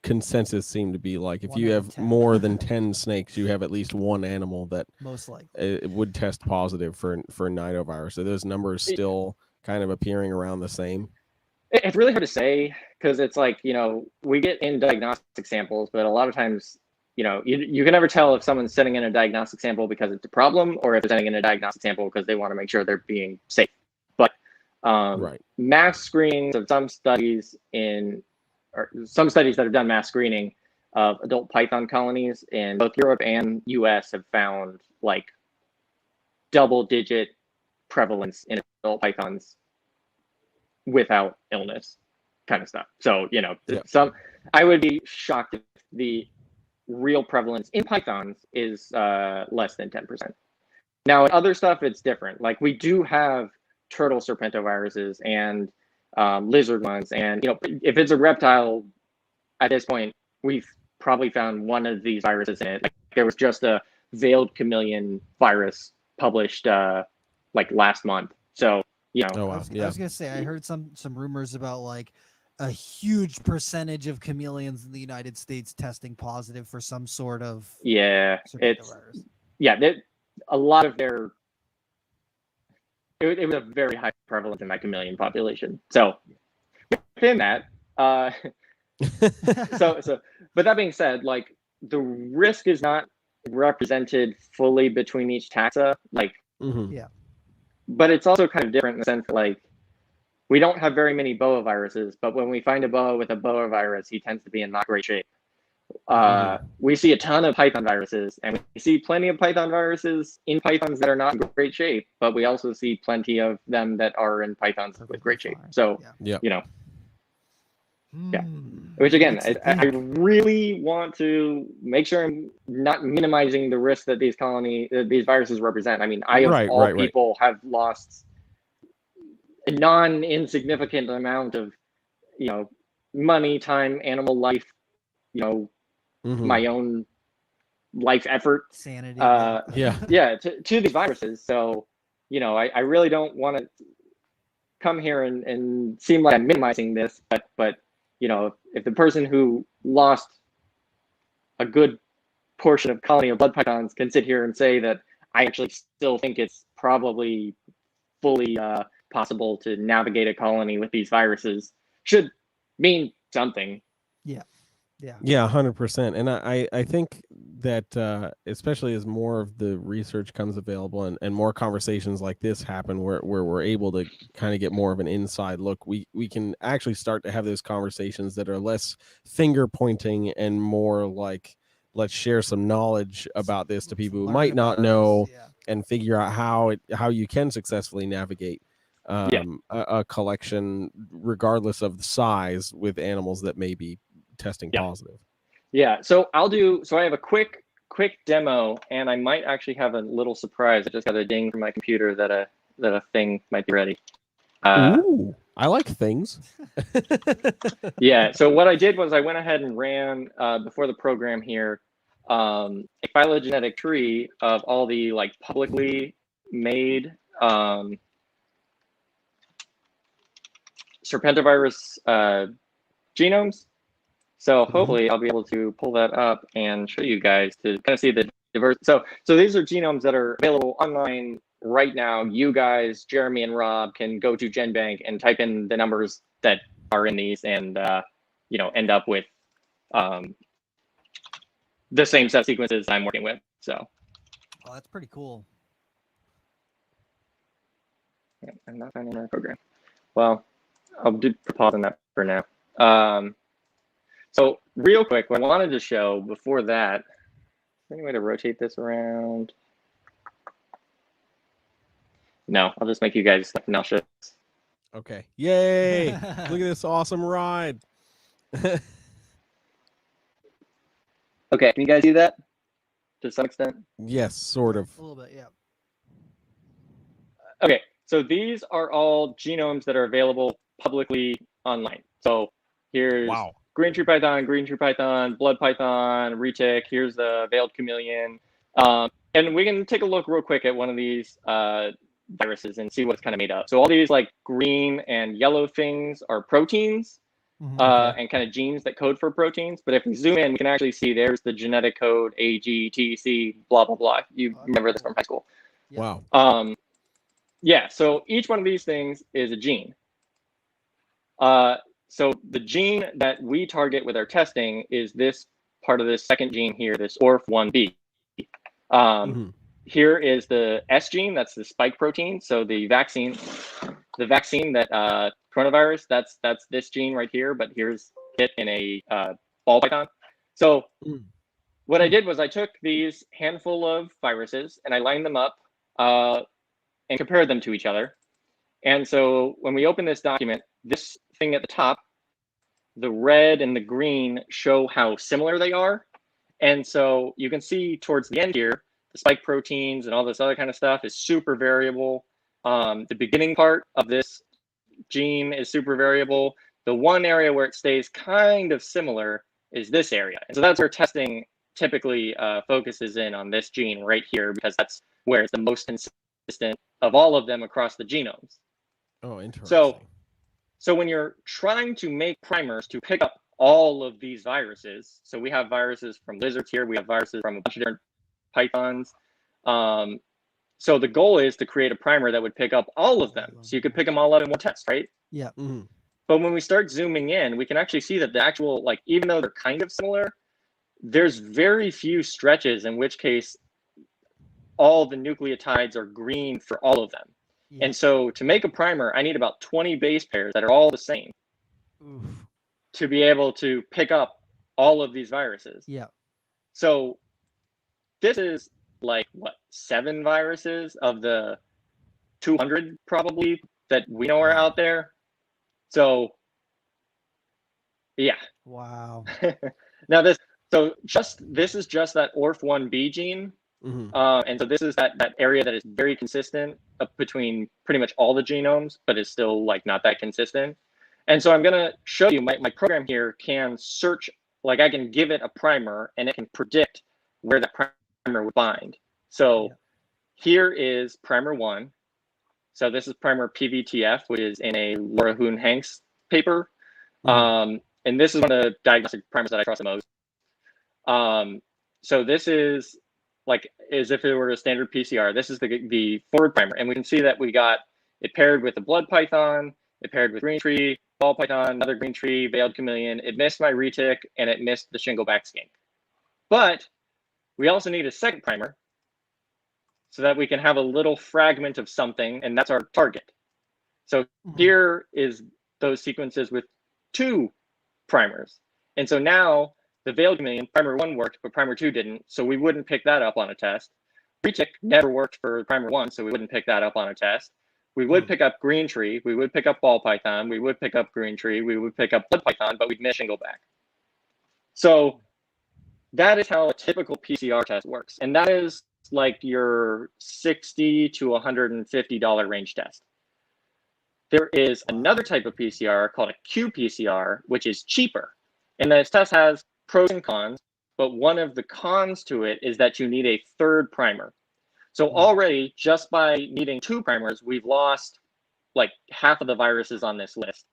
consensus seemed to be like, if you have more than 10 snakes, you have at least one animal that most likely it would test positive for nidovirus. Are those numbers still kind of appearing around the same? It's really hard to say, because it's like, you know, we get in diagnostic samples, but a lot of times, you know, you can never tell if someone's sending in a diagnostic sample because it's a problem, or if they're sending in a diagnostic sample because they want to make sure they're being safe. But mass screenings of some studies that have done mass screening of adult python colonies in both Europe and US have found like double-digit prevalence in adult pythons without illness kind of stuff. So, you know, I would be shocked if the real prevalence in pythons is less than 10%. Now, in other stuff, it's different. Like, we do have turtle serpentoviruses and lizard ones, and, you know, if it's a reptile, at this point, we've probably found one of these viruses in it. Like, there was just a veiled chameleon virus published like last month. So, you know, I was gonna say, I heard some rumors about like a huge percentage of chameleons in the United States testing positive for some sort of virus. A lot of their it was a very high prevalence in that chameleon population. So within that, but that being said, like, the risk is not represented fully between each taxa, like, but it's also kind of different in the sense that, like, we don't have very many boa viruses, but when we find a boa with a boa virus, he tends to be in not great shape. We see a ton of python viruses, and we see plenty of python viruses in pythons that are not in great shape, but we also see plenty of them that are in pythons with great shape. So, you know, which again, I really want to make sure I'm not minimizing the risk that these viruses represent. I mean, people have lost a non-insignificant amount of, you know, money, time, animal life, you know, my own life effort, sanity, to these viruses. So, you know, I really don't want to come here and seem like I'm minimizing this, but you know, if the person who lost a good portion of colony of blood pythons can sit here and say that I actually still think it's probably fully possible to navigate a colony with these viruses, should mean something. Yeah, 100%. And I think that especially as more of the research comes available and more conversations like this happen where we're able to kind of get more of an inside look, we can actually start to have those conversations that are less finger pointing and more like, let's share some knowledge about this to people who might not know, and figure out how you can successfully navigate a collection regardless of the size with animals that may be testing positive. So I have a quick demo, and I might actually have a little surprise. I just got a ding from my computer that a thing might be ready. Ooh, I like things. So what I did was I went ahead and ran before the program here a phylogenetic tree of all the like publicly made serpentovirus genomes. So hopefully I'll be able to pull that up and show you guys to kind of see the diverse. So these are genomes that are available online right now. You guys, Jeremy and Rob, can go to GenBank and type in the numbers that are in these and end up with the same set of sequences I'm working with. So that's pretty cool. Yeah, I'm not finding my program. Well, I'll do pause on that for now. So real quick, what I wanted to show before that, any way to rotate this around? No, I'll just make you guys nauseous. Okay. Yay! Look at this awesome ride. Okay, can you guys see that to some extent? Yes, sort of. A little bit, yeah. Okay, so these are all genomes that are available publicly online. So here's green tree python, blood python, retic. Here's the veiled chameleon. And we can take a look real quick at one of these viruses and see what's kind of made up. So all these like green and yellow things are proteins. And kind of genes that code for proteins. But if we zoom in, we can actually see there's the genetic code AGTC, blah, blah, blah. You remember this from high school. Wow. Yeah, so each one of these things is a gene. So the gene that we target with our testing is this part of this second gene here, this ORF1b. Here is the S gene, that's the spike protein. So the vaccine that coronavirus, that's this gene right here, but here's it in a ball python. So what I did was I took these handful of viruses and I lined them up and compared them to each other. And so when we open this document, this thing at the top, the red and the green show how similar they are. And so you can see towards the end here, the spike proteins and all this other kind of stuff is super variable. The beginning part of this gene is super variable. The one area where it stays kind of similar is this area. And so that's where testing typically focuses in on this gene right here, because that's where it's the most consistent of all of them across the genomes. Oh, interesting. So when you're trying to make primers to pick up all of these viruses, so we have viruses from lizards here, we have viruses from a bunch of different pythons. So the goal is to create a primer that would pick up all of them. So you could pick them all out in one test, right? Yeah. But when we start zooming in, we can actually see that the actual, like, even though they're kind of similar, there's very few stretches in which case all the nucleotides are green for all of them. Yeah. And so to make a primer, I need about 20 base pairs that are all the same to be able to pick up all of these viruses. Yeah. So this is like, what, 7 viruses of the 200 probably that we know are out there. So yeah. Wow. Now this is just that ORF1b gene. And so this is that area that is very consistent between pretty much all the genomes, but is still like not that consistent. And so I'm going to show you my program here can search, like I can give it a primer and it can predict where that primer would bind. So here is primer 1. So this is primer PVTF, which is in a Laura Hoon-Hanks paper. And this is one of the diagnostic primers that I trust the most. So this is like as if it were a standard PCR. This is the forward primer. And we can see that we got it paired with the blood python, it paired with green tree, ball python, another green tree, veiled chameleon. It missed my retic and it missed the shingleback skink. But we also need a second primer so that we can have a little fragment of something, and that's our target. So here is those sequences with 2 primers. And so now the veiled chameleon, primer 1 worked, but primer 2 didn't, so we wouldn't pick that up on a test. Retic never worked for primer 1, so we wouldn't pick that up on a test. We would pick up green tree, we would pick up ball python, we would pick up green tree, we would pick up blood python, but we'd miss shingleback. So that is how a typical PCR test works. And that is like your $60 to $150 range test. There is another type of PCR called a qPCR, which is cheaper. And this test has pros and cons, but one of the cons to it is that you need a third primer. So already, just by needing 2 primers, we've lost like half of the viruses on this list.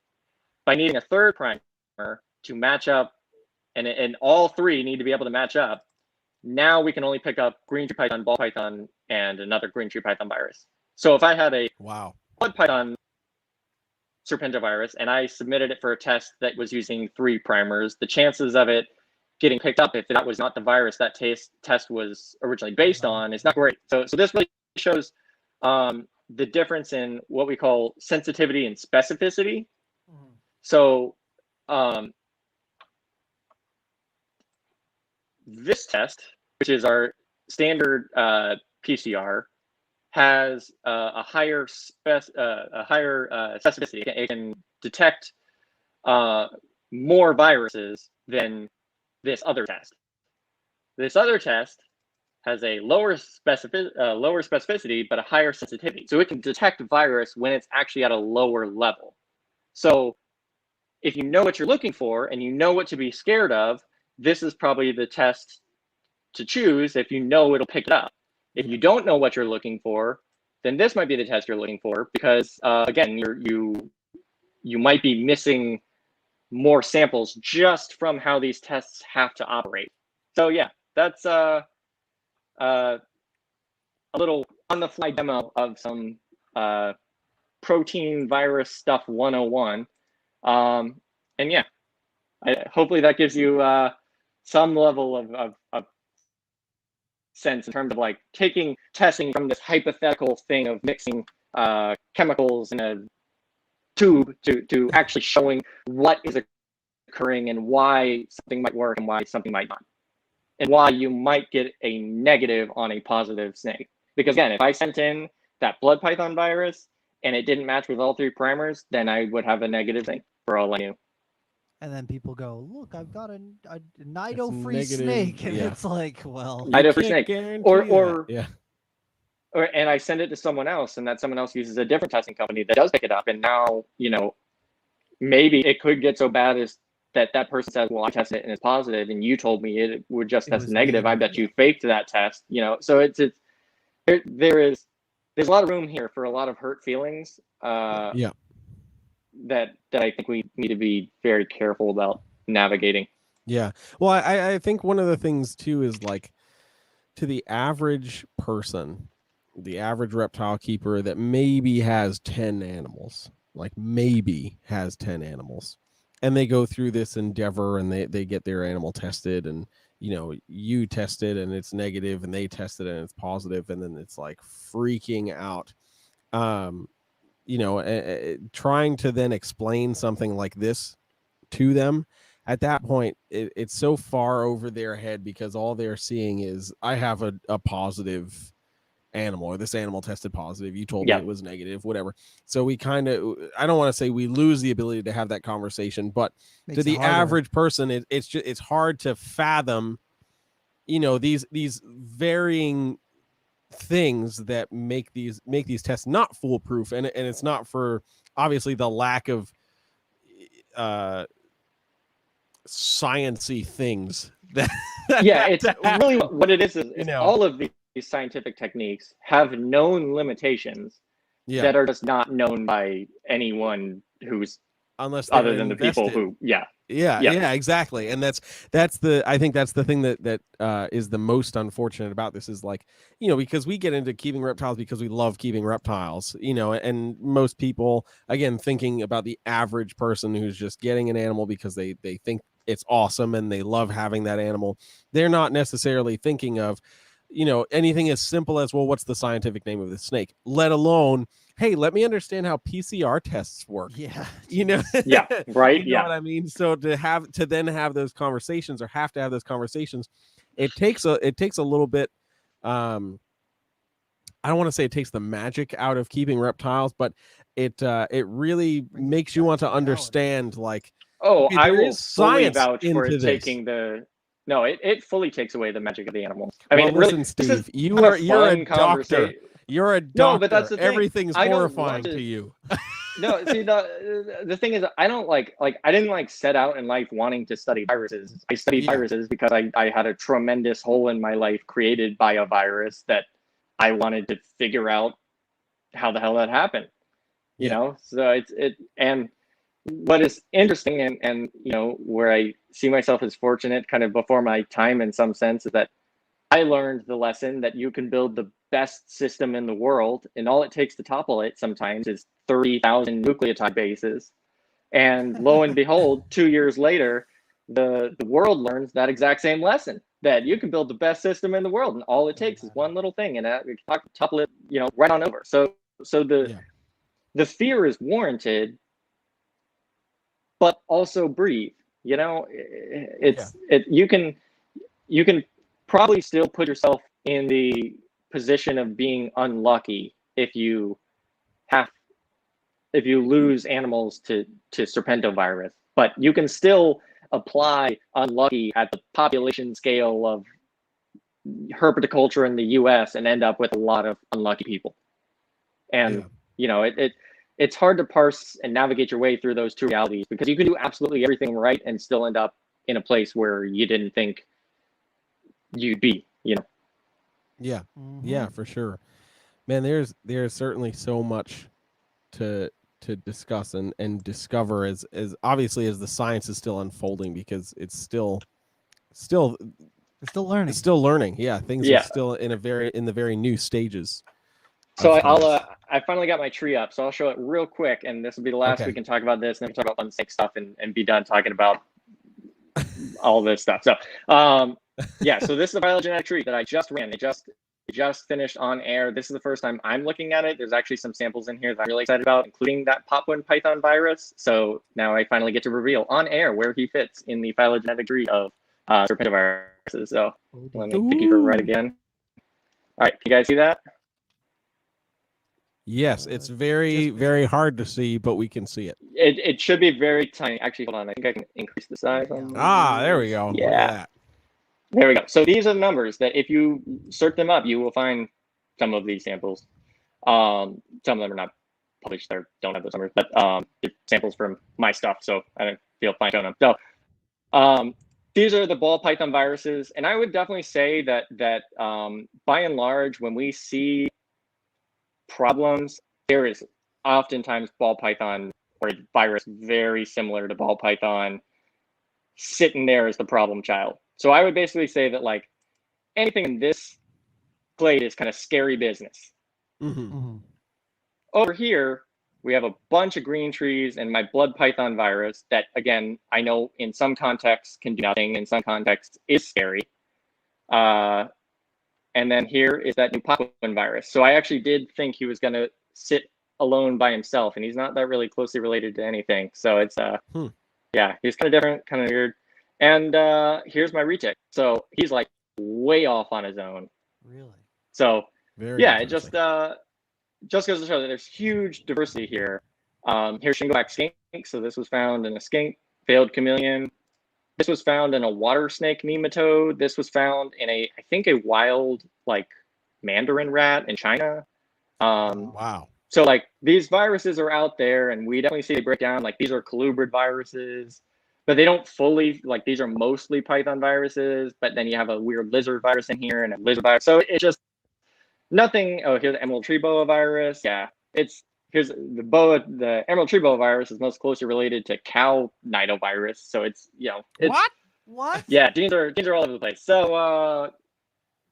By needing a third primer to match up, and all 3 need to be able to match up, now we can only pick up green tree python, ball python, and another green tree python virus. So if I had a blood python serpentivirus and I submitted it for a test that was using 3 primers, the chances of it getting picked up, if that was not the virus that test was originally based on, is not great. So this really shows the difference in what we call sensitivity and specificity. Mm-hmm. So this test, which is our standard PCR, has a higher specificity. It can detect more viruses than this other test. This other test has a lower specificity, but a higher sensitivity. So it can detect virus when it's actually at a lower level. So if you know what you're looking for and you know what to be scared of, this is probably the test to choose if you know it'll pick it up. If you don't know what you're looking for, then this might be the test you're looking for, because again, you might be missing more samples just from how these tests have to operate. So yeah, that's a little on-the-fly demo of some protein virus stuff 101. And yeah, hopefully that gives you some level of sense in terms of like taking testing from this hypothetical thing of mixing chemicals in a tube to actually showing what is occurring and why something might work and why something might not, and why you might get a negative on a positive snake. Because again, if I sent in that blood python virus and it didn't match with all 3 primers, then I would have a negative thing for all I knew. And then people go, look, I've got a Nido-free snake. And it's like, well, Nido-free snake. Or yeah. And I send it to someone else, and that someone else uses a different testing company that does pick it up. And now, maybe it could get so bad as that person says, well, I tested it and it's positive, and you told me it would just test negative. I bet you faked that test, So there's a lot of room here for a lot of hurt feelings. Yeah. That I think we need to be very careful about navigating. Yeah. Well, I think one of the things too is like, to the average person, the average reptile keeper that maybe has 10 animals, and they go through this endeavor and they get their animal tested, and you test it and it's negative, and they test it and it's positive, and then it's like freaking out. Trying to then explain something like this to them, at that point, it's so far over their head, because all they're seeing is, I have a positive animal, or this animal tested positive. You told me it was negative, whatever. So we kind of, I don't want to say we lose the ability to have that conversation, but to the average person, it's hard to fathom, these varying things that make these tests not foolproof, and it's not for obviously the lack of sciencey things that it's really what it is all of these scientific techniques have known limitations that are just not known by anyone who's other than the people who exactly. And I think that's the thing that is the most unfortunate about this, is like, because we get into keeping reptiles because we love keeping reptiles, and most people, again, thinking about the average person who's just getting an animal because they think it's awesome and they love having that animal, they're not necessarily thinking of anything as simple as, well, what's the scientific name of the snake, let alone, hey, let me understand how PCR tests work. Yeah. Right. You know what I mean? So to then have those conversations, or have to have those conversations, it takes a little bit, I don't want to say it takes the magic out of keeping reptiles, but it really makes you want to understand, like, okay, I will fully science vouch for it this. taking the. No, it fully takes away the magic of the animals. Listen, Steve, you're a doctor. You're a doctor. No, but that's the thing. Everything's horrifying to you. No, see, the thing is, I don't I didn't set out in life wanting to study viruses. I studied viruses because I had a tremendous hole in my life created by a virus that I wanted to figure out how the hell that happened. So and what is interesting and where I see myself as fortunate kind of before my time in some sense, is that I learned the lesson that you can build the best system in the world, and all it takes to topple it sometimes is 30,000 nucleotide bases. And lo and behold, 2 years later, the world learns that exact same lesson, that you can build the best system in the world, and all it takes is one little thing, and we can topple it, right on over. So the fear is warranted, but also breathe. You can probably still put yourself in the position of being unlucky if you lose animals to serpentovirus, but you can still apply unlucky at the population scale of herpetoculture in the US and end up with a lot of unlucky people. And it's hard to parse and navigate your way through those two realities, because you can do absolutely everything right and still end up in a place where you didn't think you'd be. Yeah, for sure, man. There's certainly so much to discuss and discover as obviously as the science is still unfolding, because it's still learning. It's still learning. Yeah, things are still in the very new stages. So I finally got my tree up, so I'll show it real quick, and this will be the last we can talk about this, and then we'll talk about fun snake stuff and be done talking about all this stuff. So so this is the phylogenetic tree that I just ran. It just finished on air. This is the first time I'm looking at it. There's actually some samples in here that I'm really excited about, including that Papuan python virus. So now I finally get to reveal on air where he fits in the phylogenetic tree of serpentoviruses. So let me take you for a ride again. All right, can you guys see that? Yes, it's very, very hard to see, but we can see it. It should be very tiny. Actually, hold on. I think I can increase the size. There we go. Yeah. There we go. So these are the numbers that if you search them up, you will find some of these samples. Some of them are not published or don't have those numbers, but they're samples from my stuff, so I don't feel fine showing them. So these are the ball python viruses, and I would definitely say that by and large, when we see problems, there is oftentimes ball python or a virus very similar to ball python sitting there as the problem child. So I would basically say that like anything in this plate is kind of scary business. Over here, we have a bunch of green trees and my blood python virus that, again, I know in some contexts can do nothing, in some contexts is scary. And then here is that new Papuan virus. So I actually did think he was going to sit alone by himself, and he's not that really closely related to anything. So it's, he's kind of different, kind of weird. And here's my retic. So he's like way off on his own. Really? So it just goes to show that there's huge diversity here. Here's Shingoback skink. So this was found in a skink, failed chameleon. This was found in a water snake nematode. This was found in I think a wild like mandarin rat in China. Wow. So like these viruses are out there, and we definitely see they break down. Like these are colubrid viruses, but they don't fully, like these are mostly python viruses, but then you have a weird lizard virus in here and a lizard virus. So it's just nothing. Oh, here's the emerald tree boa virus. Yeah, here's the emerald tree boa virus is most closely related to cow nidovirus. So it's, what? Yeah, genes are all over the place. So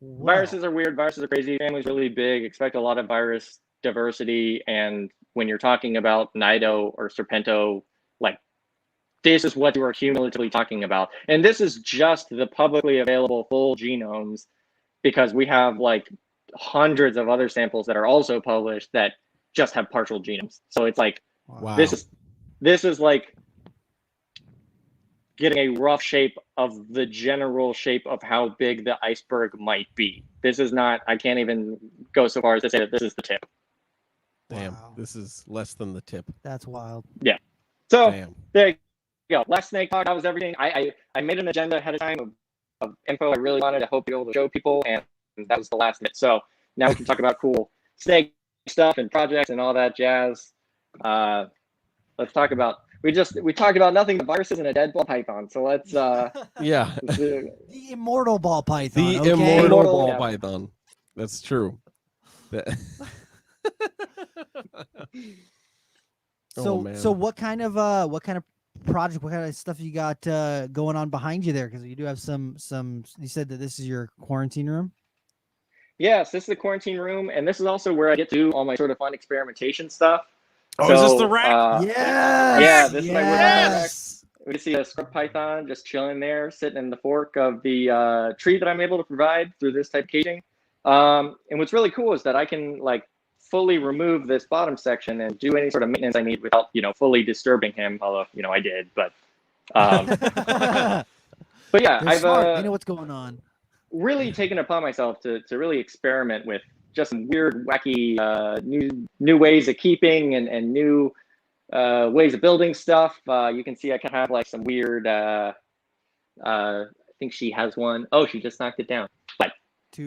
viruses are weird. Viruses are crazy. Family's really big. Expect a lot of virus diversity. And when you're talking about Nido or Serpento, like this is what we're cumulatively talking about. And this is just the publicly available full genomes, because we have like hundreds of other samples that are also published that just have partial genomes. So it's like, wow. This is like getting a rough shape of the general shape of how big the iceberg might be. This is not, I can't even go so far as to say that this is the tip. Damn, this is less than the tip. That's wild. Yeah. So Damn. There you go. Last snake talk, that was everything. I made an agenda ahead of time of info I really wanted to hope to be able to show people, and that was the last bit. So now we can talk about cool snake stuff and projects and all that jazz. Let's talk about, we talked about nothing but viruses and a dead ball python. So let's the immortal ball python. The immortal ball python. That's true. So what kind of project, what kind of stuff you got going on behind you there? Because you do have some. You said that this is your quarantine room. Yes, this is the quarantine room, and this is also where I get to do all my sort of fun experimentation stuff. Oh, is this the rack? Yes. Yeah, this is my work on my rack. Yes. We see a scrub python just chilling there, sitting in the fork of the tree that I'm able to provide through this type of caging. And what's really cool is that I can like fully remove this bottom section and do any sort of maintenance I need without, fully disturbing him. Although, I did, but yeah, They're I've smart. They know what's going on. really taken upon myself to really experiment with just some weird, wacky new ways of keeping and new ways of building stuff. You can see I can have like some weird. I think she has one. Oh, she just knocked it down. Like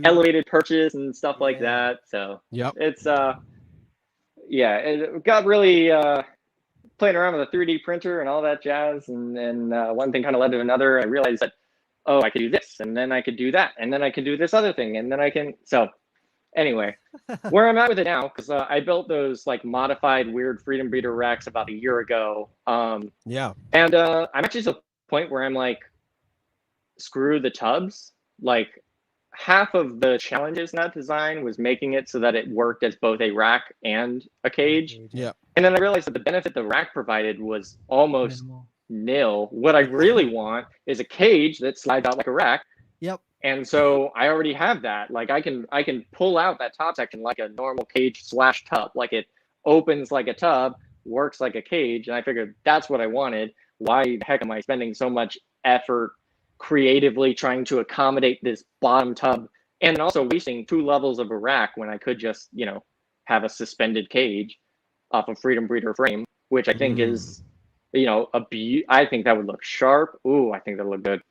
elevated perches and stuff like that. So it's it got really playing around with a 3D printer and all that jazz. And one thing kind of led to another. I realized that, oh, I could do this, and then I could do that, and then I could do this other thing, and then I can. So anyway, where I'm at with it now, because I built those like modified weird freedom breeder racks about a year ago. And I'm actually to the point where I'm like, screw the tubs. Like half of the challenges in that design was making it so that it worked as both a rack and a cage. Yeah. And then I realized that the benefit the rack provided was almost nil. What I really want is a cage that slides out like a rack. Yep. And so I already have that. Like I can pull out that top section like a normal cage / tub. Like it opens like a tub, works like a cage. And I figured that's what I wanted. Why the heck am I spending so much effort creatively trying to accommodate this bottom tub and also wasting 2 levels of a rack when I could just, have a suspended cage off a freedom breeder frame, which I think is, I think that would look sharp. Ooh, I think that would look good.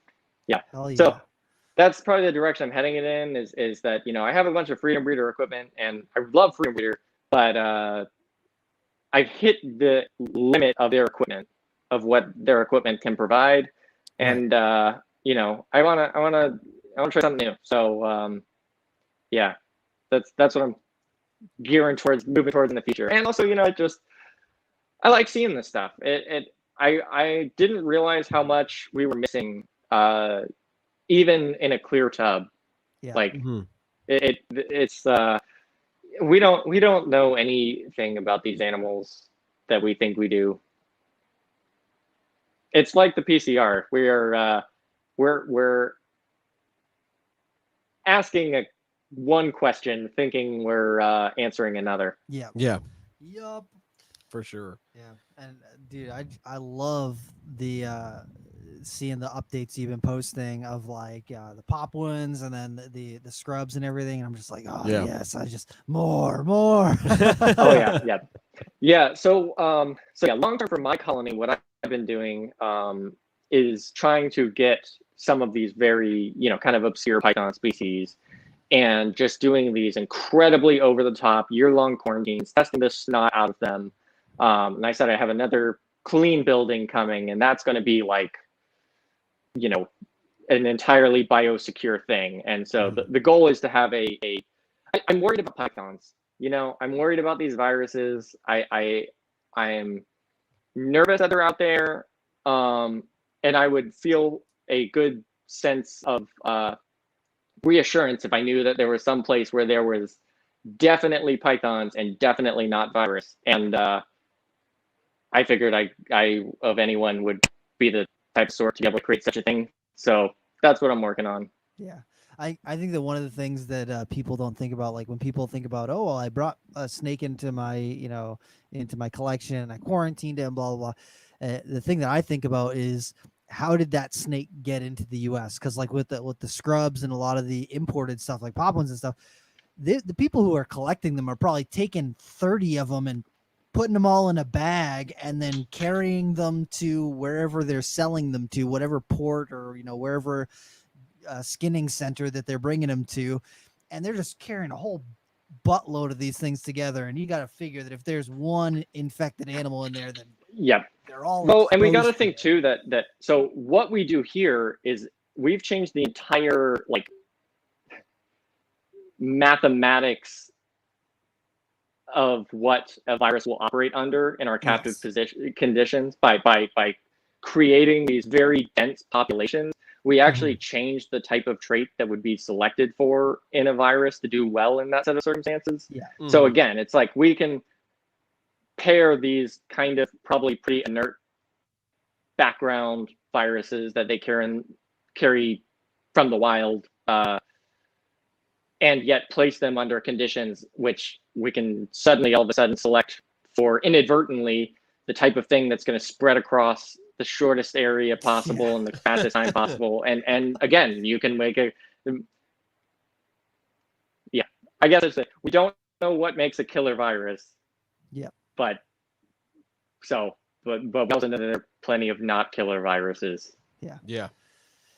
Yeah. Hell yeah. So that's probably the direction I'm heading it in is that, I have a bunch of freedom breeder equipment and I love freedom breeder, but I've hit the limit of their equipment, of what their equipment can provide. And, I want to try something new. So, that's what I'm moving towards in the future. And also, I like seeing this stuff. I didn't realize how much we were missing, even in a clear tub. Yeah. Like it's we don't know anything about these animals that we think we do. It's like the PCR. We're asking one question, thinking we're answering another. Yeah. Yeah. Yup. For sure. Yeah. And dude, I love the seeing the updates you've been posting of like the pop ones and then the scrubs and everything. And I'm just like, oh yes, I just more. Oh yeah. So long term for my colony, what I've been doing is trying to get some of these very, kind of obscure python species and just doing these incredibly over the top year-long quarantines, testing the snot out of them. And I said I have another clean building coming, and that's going to be like, an entirely biosecure thing. And so the goal is to have I'm worried about pythons. I'm worried about these viruses. I am nervous that they're out there. And I would feel a good sense of reassurance if I knew that there was some place where there was definitely pythons and definitely not virus. And I figured I of anyone would be the type of sort to be able to create such a thing. So that's what I'm working on. Yeah. I think that one of the things that people don't think about, like when people think about, oh, well, I brought a snake into my, into my collection and I quarantined it and blah, blah, blah. The thing that I think about is how did that snake get into the US? Because like with the scrubs and a lot of the imported stuff like pop ones and stuff, the people who are collecting them are probably taking 30 of them and putting them all in a bag and then carrying them to wherever they're selling them to, whatever port or, wherever skinning center that they're bringing them to. And they're just carrying a whole buttload of these things together. And you got to figure that if there's one infected animal in there, then they're all. Well, and we got to think too that so what we do here is we've changed the entire like mathematics of what a virus will operate under in our captive conditions by creating these very dense populations we actually changed the type of trait that would be selected for in a virus to do well in that set of circumstances. Yeah. So again, it's like we can pair these kind of probably pretty inert background viruses that they carry from the wild, and yet place them under conditions which we can suddenly all of a sudden select for inadvertently the type of thing that's going to spread across the shortest area possible and the fastest time possible. And again, you can make I guess it's we don't know what makes a killer virus. Yeah. But we also know that there are plenty of not killer viruses. Yeah.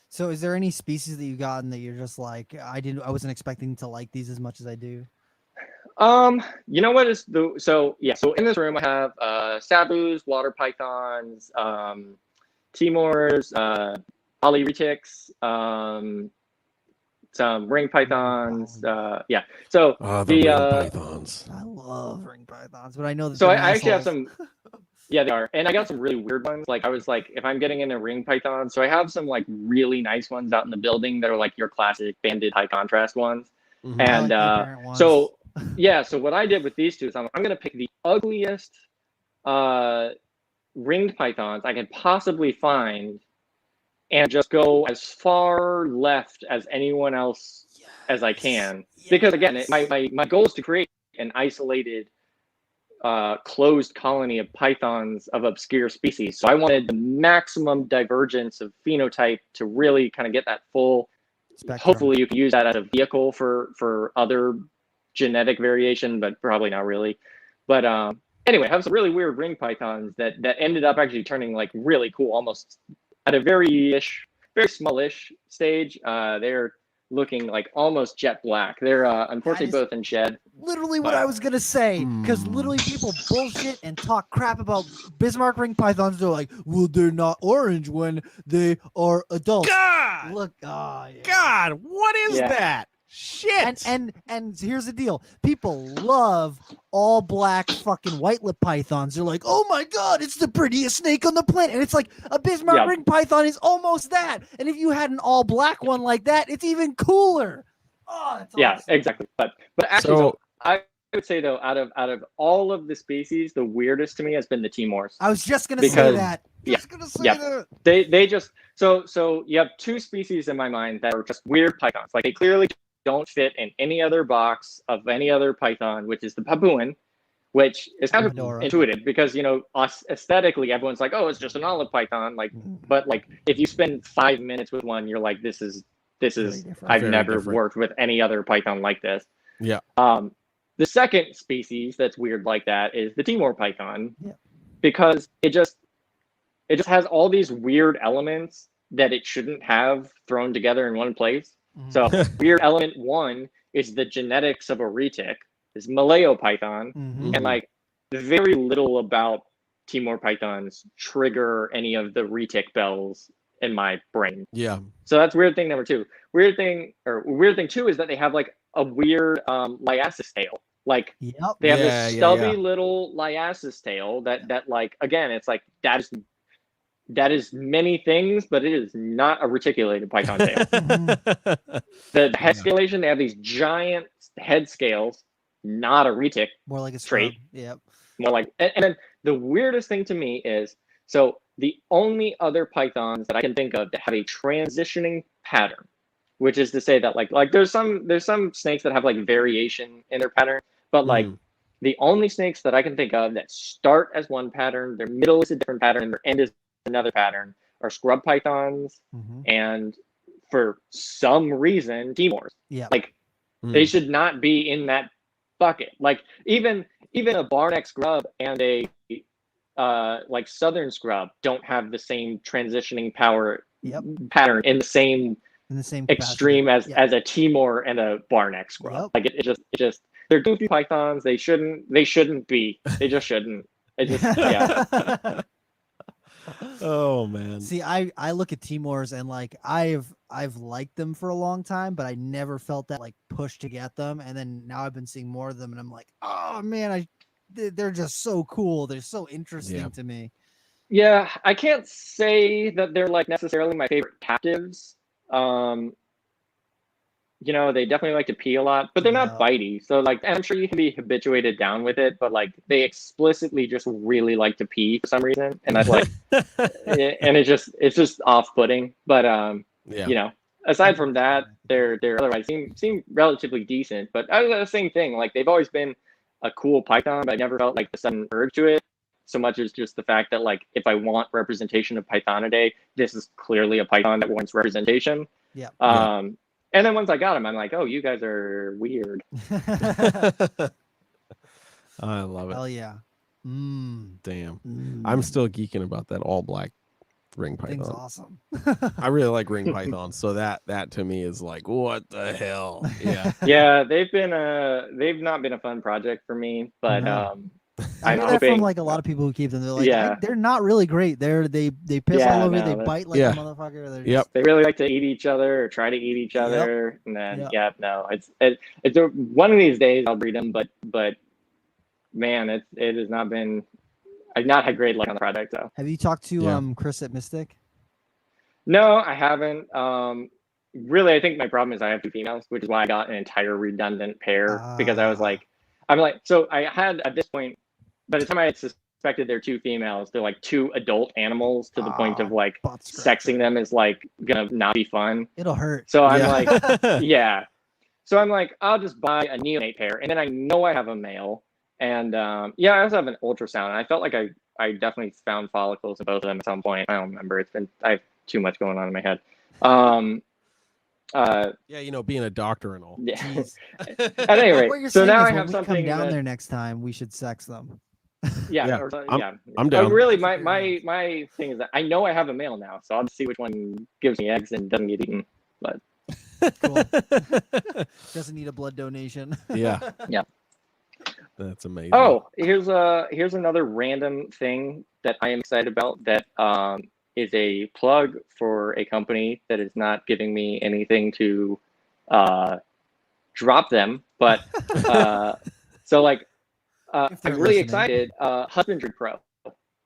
So is there any species that you've gotten that you're just like, I wasn't expecting to like these as much as I do? You know what is so in this room I have sabus, water pythons, Timors, polyretics, some ring pythons, so the the ring pythons. I love ring pythons, but I know that so they're I actually have assholes. some they are, and I got some really weird ones. Like I was like, if I'm getting into ring python, so I have some like really nice ones out in the building that are like your classic banded high contrast ones. Mhm. I And like the apparent ones. so what I did with these two is I'm going to pick the ugliest ringed pythons I can possibly find and just go as far left as anyone else as I can. Because again, my goal is to create an isolated closed colony of pythons of obscure species. So I wanted the maximum divergence of phenotype to really kind of get that full Spectrum. Hopefully you can use that as a vehicle for other genetic variation, but probably not really. But anyway, I have some really weird ring pythons that ended up actually turning like really cool, almost at a very smallish stage. They're looking like almost jet black. They're unfortunately both in shed. Literally what I was gonna say, because literally people bullshit and talk crap about Bismarck ring pythons. They're like, well, they're not orange when they are adults. God, Look, God, what is that? Shit. And here's the deal: people love all black fucking white lip pythons. They're like, oh my god, it's the prettiest snake on the planet. And it's like a Bismarck ring python is almost that. And if you had an all black one like that, it's even cooler. Oh, that's awesome. Exactly. But actually, so I would say though, out of all of the species, the weirdest to me has been the Timors. I was just gonna say that. That. They just so you have two species in my mind that are just weird pythons. Like they clearly don't fit in any other box of any other python, which is the Papuan, which is kind of intuitive because us aesthetically everyone's like, oh, it's just an olive python. Like, but like if you spend 5 minutes with one, you're like, this is I've never worked with any other python like this. Yeah. The second species that's weird like that is the Timor python, because it just has all these weird elements that it shouldn't have thrown together in one place. So weird element one is the genetics of a retic, is Malayo python, and like very little about Timor pythons trigger any of the retic bells in my brain. Yeah. So that's weird thing number two. Weird thing two is that they have like a weird liasis tail. Like they have this stubby little liasis tail that like, again, it's like that is many things, but it is not a reticulated python tail. The head scalation, they have these giant head scales, not a retic. More like a trait. Yep. More like, and then the weirdest thing to me is, so the only other pythons that I can think of that have a transitioning pattern, which is to say that like there's some snakes that have like variation in their pattern, but like the only snakes that I can think of that start as one pattern, their middle is a different pattern, and their end is another pattern, are scrub pythons, and for some reason Timors. Like they should not be in that bucket. Like even a barneck scrub and a like southern scrub don't have the same transitioning pattern in the same extreme capacity. as a Timor and a barneck scrub. Like it just they're goofy pythons. They shouldn't be. They just shouldn't. It just Oh man. See, I look at Timors and like I've liked them for a long time, but I never felt that like push to get them. And then now I've been seeing more of them, and I'm like, oh man, they're just so cool. They're so interesting to me. Yeah, I can't say that they're like necessarily my favorite captives, They definitely like to pee a lot, but they're not bitey. So like, I'm sure you can be habituated down with it, but like they explicitly just really like to pee for some reason. And that's like, and it's just off-putting. But, aside from that, they're otherwise seem relatively decent, but the same thing. Like they've always been a cool python, but I never felt like the sudden urge to it so much as just the fact that like, if I want representation of Pythonidae, this is clearly a python that wants representation. Yeah. And then once I got them, I'm like, oh, you guys are weird. I love it. Hell yeah. Damn. I'm still geeking about that all black ring python. Thing's awesome. I really like ring pythons. So that to me is like, what the hell? Yeah. Yeah, they've not been a fun project for me, but I know that from like a lot of people who keep them. They're like, they're not really great. They piss all over. They bite like a motherfucker. They really like to eat each other or try to eat each other. And then it's one of these days I'll breed them, but man, it has not been. I've not had great luck on the project though. Have you talked to Chris at Mystic? No, I haven't. Really, I think my problem is I have 2 females, which is why I got an entire redundant pair because I'm like, so I had at this point. By the time I had suspected they're 2 females, they're like 2 adult animals to the point of like sexing them is like gonna not be fun. It'll hurt. So I'm like, So I'm like, I'll just buy a neonate pair, and then I know I have a male, and I also have an ultrasound. And I felt like I definitely found follicles in both of them at some point. I don't remember. I have too much going on in my head. Being a doctor and all. Yeah. At any rate, so now I have something. Come down there next time. We should sex them. I'm down. Really, my thing is that I know I have a male now, so I'll just see which one gives me eggs and doesn't get eaten. But cool. Doesn't need a blood donation. Yeah. That's amazing. Oh, here's another random thing that I am excited about that is a plug for a company that is not giving me anything to drop them, but so like. I'm really excited. Husbandry Pro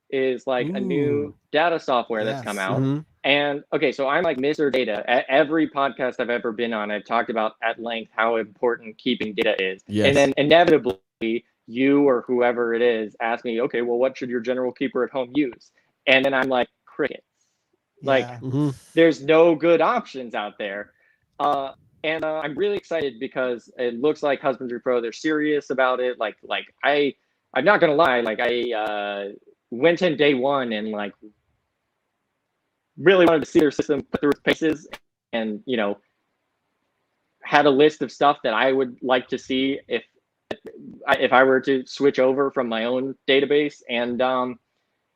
is like a new data software that's come out. Mm-hmm. And okay, so I'm like Mr. Data. At every podcast I've ever been on, I've talked about at length how important keeping data is. Yes. And then inevitably, you or whoever it is ask me, okay, well, what should your general keeper at home use? And then I'm like, crickets. Like, there's no good options out there. And I'm really excited because it looks like Husbandry Pro, they're serious about it. Like I'm not gonna lie, like I went in day one and like really wanted to see their system put through its paces, and had a list of stuff that I would like to see if I were to switch over from my own database. And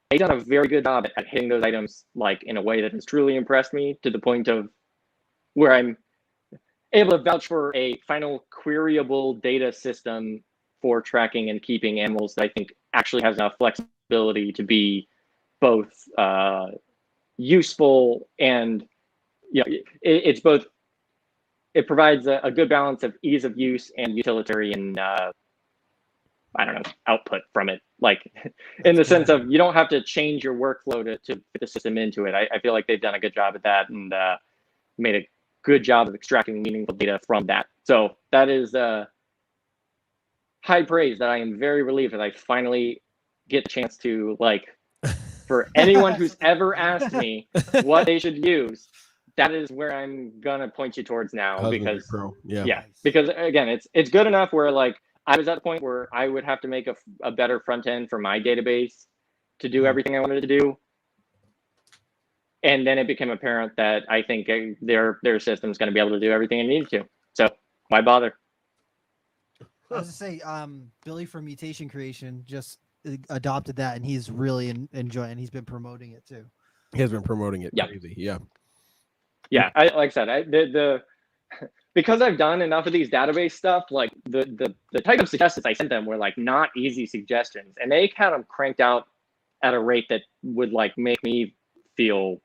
they've done a very good job at hitting those items like in a way that has truly impressed me, to the point of where I'm able to vouch for a final queryable data system for tracking and keeping animals that I think actually has enough flexibility to be both useful and it's both. It provides a good balance of ease of use and utilitarian output from it, like in the sense of you don't have to change your workflow to fit the system into it. I feel like they've done a good job at that and made a good job of extracting meaningful data from that. So that is high praise that I am very relieved that I finally get the chance to, like, for anyone who's ever asked me what they should use, that is where I'm gonna point you towards now. Because because again, it's good enough where like I was at the point where I would have to make a better front end for my database to do everything I wanted to do. And then it became apparent that I think their system is going to be able to do everything it needed to. So why bother? I was to say, Billy from Mutation Creation just adopted that, and he's really enjoying it. He's been promoting it too. He has been promoting it crazy. Yeah. Like I said, because I've done enough of these database stuff, like the type of suggestions I sent them were like not easy suggestions, and they kind of cranked out at a rate that would like make me feel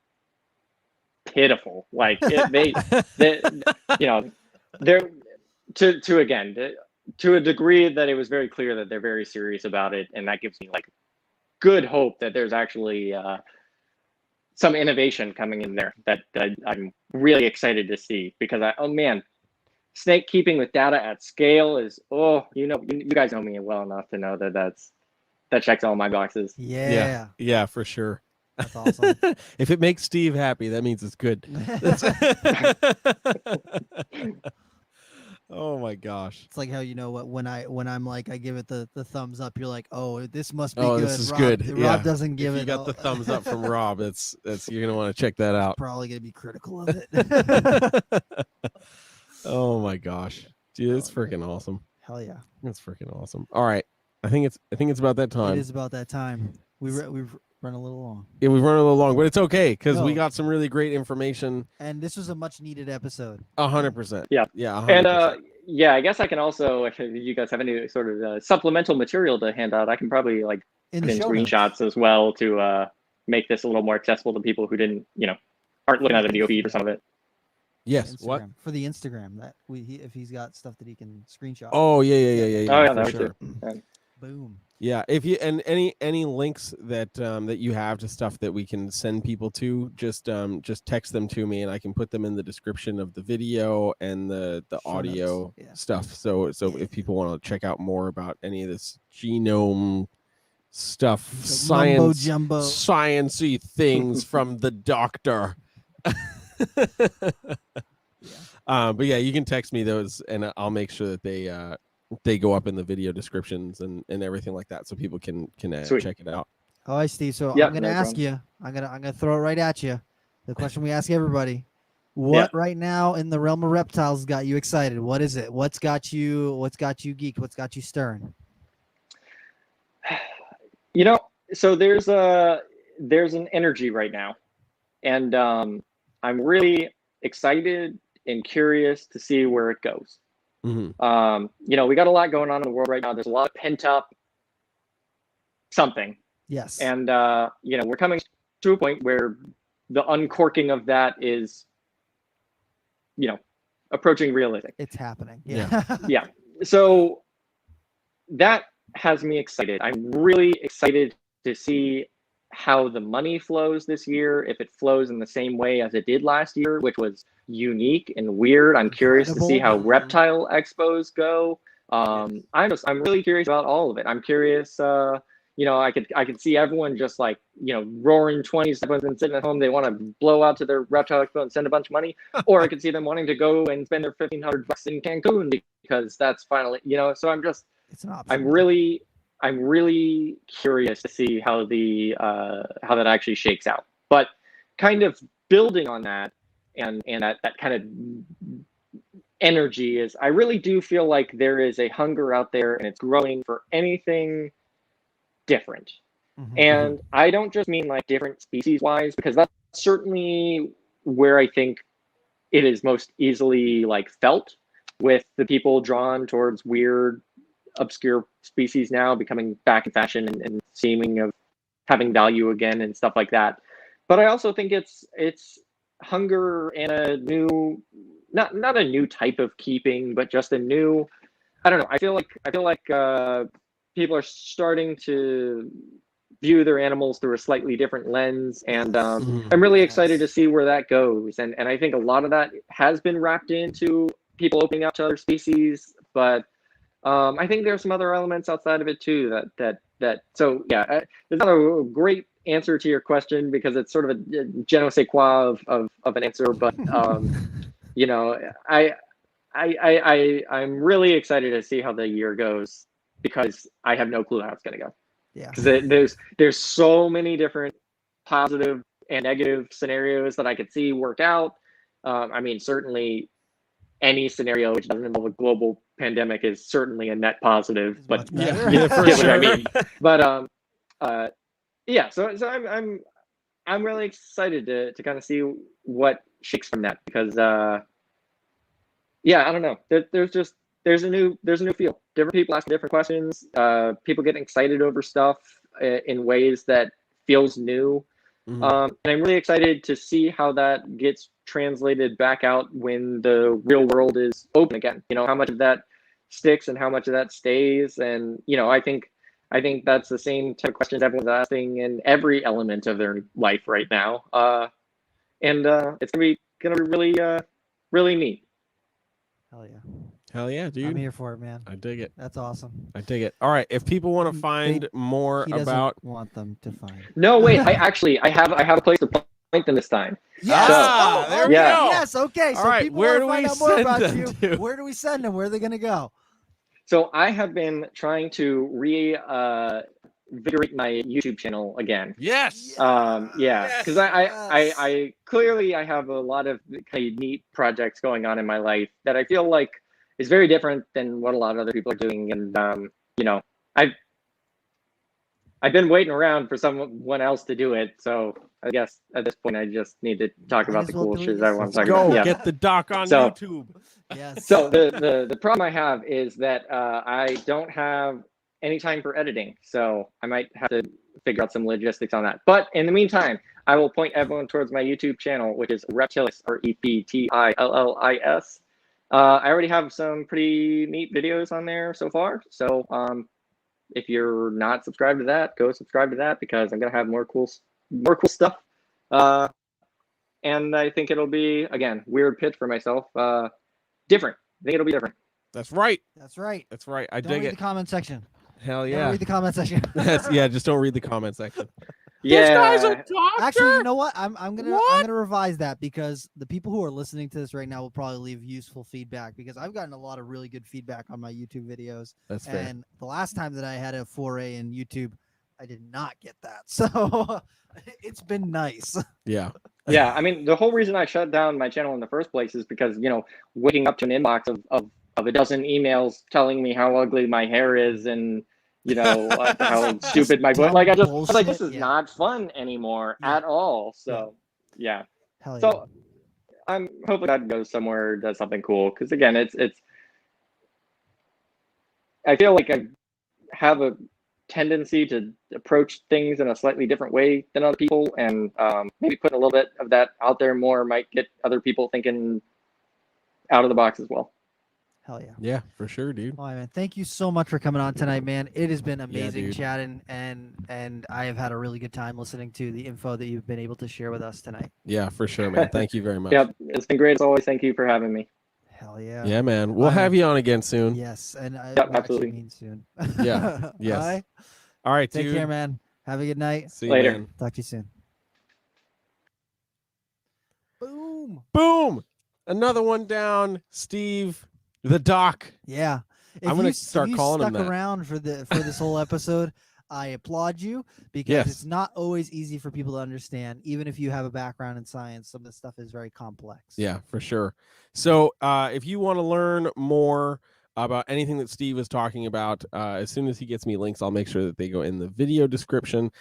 pitiful. Like they're to a degree that it was very clear that they're very serious about it, and that gives me like good hope that there's actually some innovation coming in there that I'm really excited to see, because oh man, snake keeping with data at scale is, you guys know me well enough to know that checks all my boxes. Yeah, for sure. That's awesome. If it makes Steve happy, that means it's good. Oh my gosh. It's like how, you know what, when I'm like, I give it the thumbs up, you're like, oh, this must be Oh, good. this is Rob, good. Rob doesn't give if it. You got the thumbs up from Rob. That's you're gonna want to check that out. Probably gonna be critical of it. Oh my gosh, dude, it's freaking awesome. Hell yeah, it's freaking awesome. All right, I think it's about that time. It is about that time. We've run a little long. Yeah, we've run a little long, but it's okay because we got some really great information. And this was a much needed episode. 100%. Yeah. 100%. And I guess I can also, if you guys have any sort of supplemental material to hand out, I can probably put in screenshots as well to make this a little more accessible to people who didn't, aren't looking at a video feed or some of it. Yes. Instagram. What? For the Instagram, that if he's got stuff that he can screenshot. Oh yeah. Oh yeah, for sure. Boom. Yeah, if you and any links that that you have to stuff that we can send people to, just text them to me and I can put them in the description of the video and the audio stuff. So if people want to check out more about any of this genome stuff, sciencey things from the doctor. But yeah, you can text me those and I'll make sure that they go up in the video descriptions and everything like that, so people can check it out. All right, Steve. So I'm gonna ask you. I'm gonna throw it right at you. The question we ask everybody: what right now in the realm of reptiles got you excited? What is it? What's got you geeked? What's got you stirring? So there's an energy right now, and I'm really excited and curious to see where it goes. Mm-hmm. We got a lot going on in the world right now. There's a lot of pent up something. Yes. And, we're coming to a point where the uncorking of that is, approaching realistic. It's happening. Yeah. So that has me excited. I'm really excited to see how the money flows this year, if it flows in the same way as it did last year, which was unique and weird. I'm curious to see how reptile expos go. I'm really curious about all of it. I'm curious, I could see everyone just roaring 20s, everyone's been sitting at home, they want to blow out to their reptile expo and send a bunch of money, or I could see them wanting to go and spend their $1,500 in Cancun because that's finally, so it's an option. I'm really curious to see how how that actually shakes out. But kind of building on that and that kind of energy is, I really do feel like there is a hunger out there and it's growing for anything different. Mm-hmm. And I don't just mean different species wise, because that's certainly where I think it is most easily felt, with the people drawn towards weird, obscure species now becoming back in fashion and seeming of having value again and stuff like that. But I also think it's hunger and a new, not a new type of keeping, but just a new, I don't know. I feel like people are starting to view their animals through a slightly different lens, and I'm really excited to see where that goes. And I think a lot of that has been wrapped into people opening up to other species, but I think there's some other elements outside of it too so yeah, there's not a great answer to your question because it's sort of a je ne sais quoi of an answer, but I'm really excited to see how the year goes, because I have no clue how it's going to go. Yeah, because there's so many different positive and negative scenarios that I could see work out. Certainly any scenario which doesn't involve a global pandemic is certainly a net positive, but for sure. I mean. But so I'm really excited to kind of see what shakes from that, because I don't know, there's a new feel. Different people asking different questions, people getting excited over stuff in ways that feels new. Mm-hmm. And I'm really excited to see how that gets translated back out when the real world is open again. How much of that sticks and how much of that stays. And I think I think that's the same type of questions everyone's asking in every element of their life right now. And it's gonna be really neat. Hell yeah. Hell yeah, dude. I'm here for it, man. I dig it. That's awesome. I dig it. All right, if people want to find more He doesn't about want them to find. No, wait. I have a place to point them this time. Yes. Ah, there we yeah. go. Yes. Okay. All So right, people where do want we to find out more send about them you. to? Where do we send them? Where are they gonna go? So I have been trying to reinvigorate my YouTube channel again. Yes. Yeah, because I clearly I have a lot of kind of neat projects going on in my life that I feel like is very different than what a lot of other people are doing, and you know, I've been waiting around for someone else to do it, so I guess at this point I just need to talk Might about as the well cool do it shit I want to talk Go about. Yeah. get the doc on So- YouTube. Yes. So the problem I have is that I don't have any time for editing, so I might have to figure out some logistics on that. But in the meantime, I will point everyone towards my YouTube channel, which is Reptilis, Reptillis. I already have some pretty neat videos on there so far. So if you're not subscribed to that, go subscribe to that, because I'm gonna have more cool stuff. And I think it'll be, again, weird pitch for myself. Different. I think it'll be different. That's right. That's right. That's right. I Don't dig read it. the comment section. Hell Don't yeah. read the comment section. Yeah, just don't read the comment section. Yeah. Actually, you know what? I'm gonna revise that, because the people who are listening to this right now will probably leave useful feedback, because I've gotten a lot of really good feedback on my YouTube videos. That's fair. And the last time that I had a foray in YouTube, I did not get that. So it's been nice. Yeah. Yeah, I mean, the whole reason I shut down my channel in the first place is because, you know, waking up to an inbox of a dozen emails telling me how ugly my hair is, and, you know, how stupid my voice. Like, I was like, this is not fun anymore at all. So, yeah. Hell yeah. So I'm hoping that goes somewhere, does something cool. Because again, it's I feel like I have a tendency to approach things in a slightly different way than other people, and maybe putting a little bit of that out there more might get other people thinking out of the box as well. Hell yeah. Yeah, for sure, dude. All right, man. Thank you so much for coming on tonight, man. It has been amazing dude. chatting, and I have had a really good time listening to the info that you've been able to share with us tonight. Yeah, for sure, man. Thank you very much. Yep, it's been great as always. Thank you for having me. Hell yeah. Yeah, man. We'll have you on again soon. Yes, and I Yep, actually absolutely. mean soon. Yeah, yes. All right. All right, Take dude. care, man. Have a good night. See you Later. man. Talk to you soon. Boom. Boom. Another one down. Steve, the doc. Yeah. If I'm gonna you- start if you calling him stuck that. around for this whole episode, I applaud you, because Yes. it's not always easy for people to understand. Even if you have a background in science, some of the stuff is very complex. Yeah, for sure. So if you want to learn more about anything that Steve is talking about, as soon as he gets me links, I'll make sure that they go in the video description.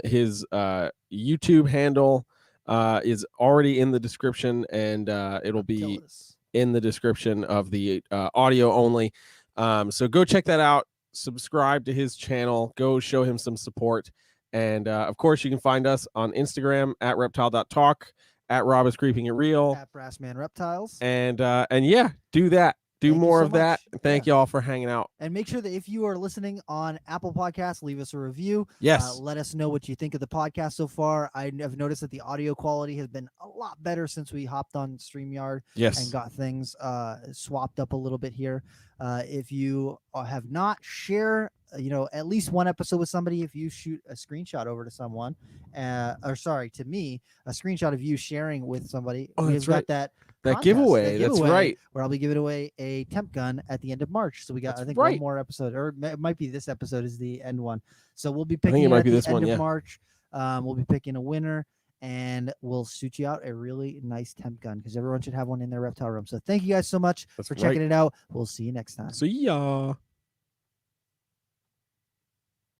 His YouTube handle is already in the description, and it'll be Tillis. in the description of the audio only. So go check that out. Subscribe to his channel. Go show him some support. And of course, you can find us on Instagram at reptile.talk, at Rob is Creeping It Real. At Brassman Reptiles. And yeah, do that. Do Thank you more so of that. much. Thank y'all for hanging out. And make sure that if you are listening on Apple Podcasts, leave us a review. Yes. Let us know what you think of the podcast so far. I've noticed that the audio quality has been a lot better since we hopped on StreamYard Yes. and got things swapped up a little bit here. If you have not, share at least one episode with somebody. If you shoot a screenshot over to someone, to me, a screenshot of you sharing with somebody. Oh, We've that's got right. that That contest, giveaway. That's right. where I'll be giving away a temp gun at the end of March. So we got, That's I think, right. one more episode, or it might be this episode is the end one. So we'll be think picking it might at be the this end one, of yeah. March. We'll be picking a winner, and we'll shoot you out a really nice temp gun, because everyone should have one in their reptile room. So thank you guys so much That's for right. checking it out. We'll see you next time. See ya.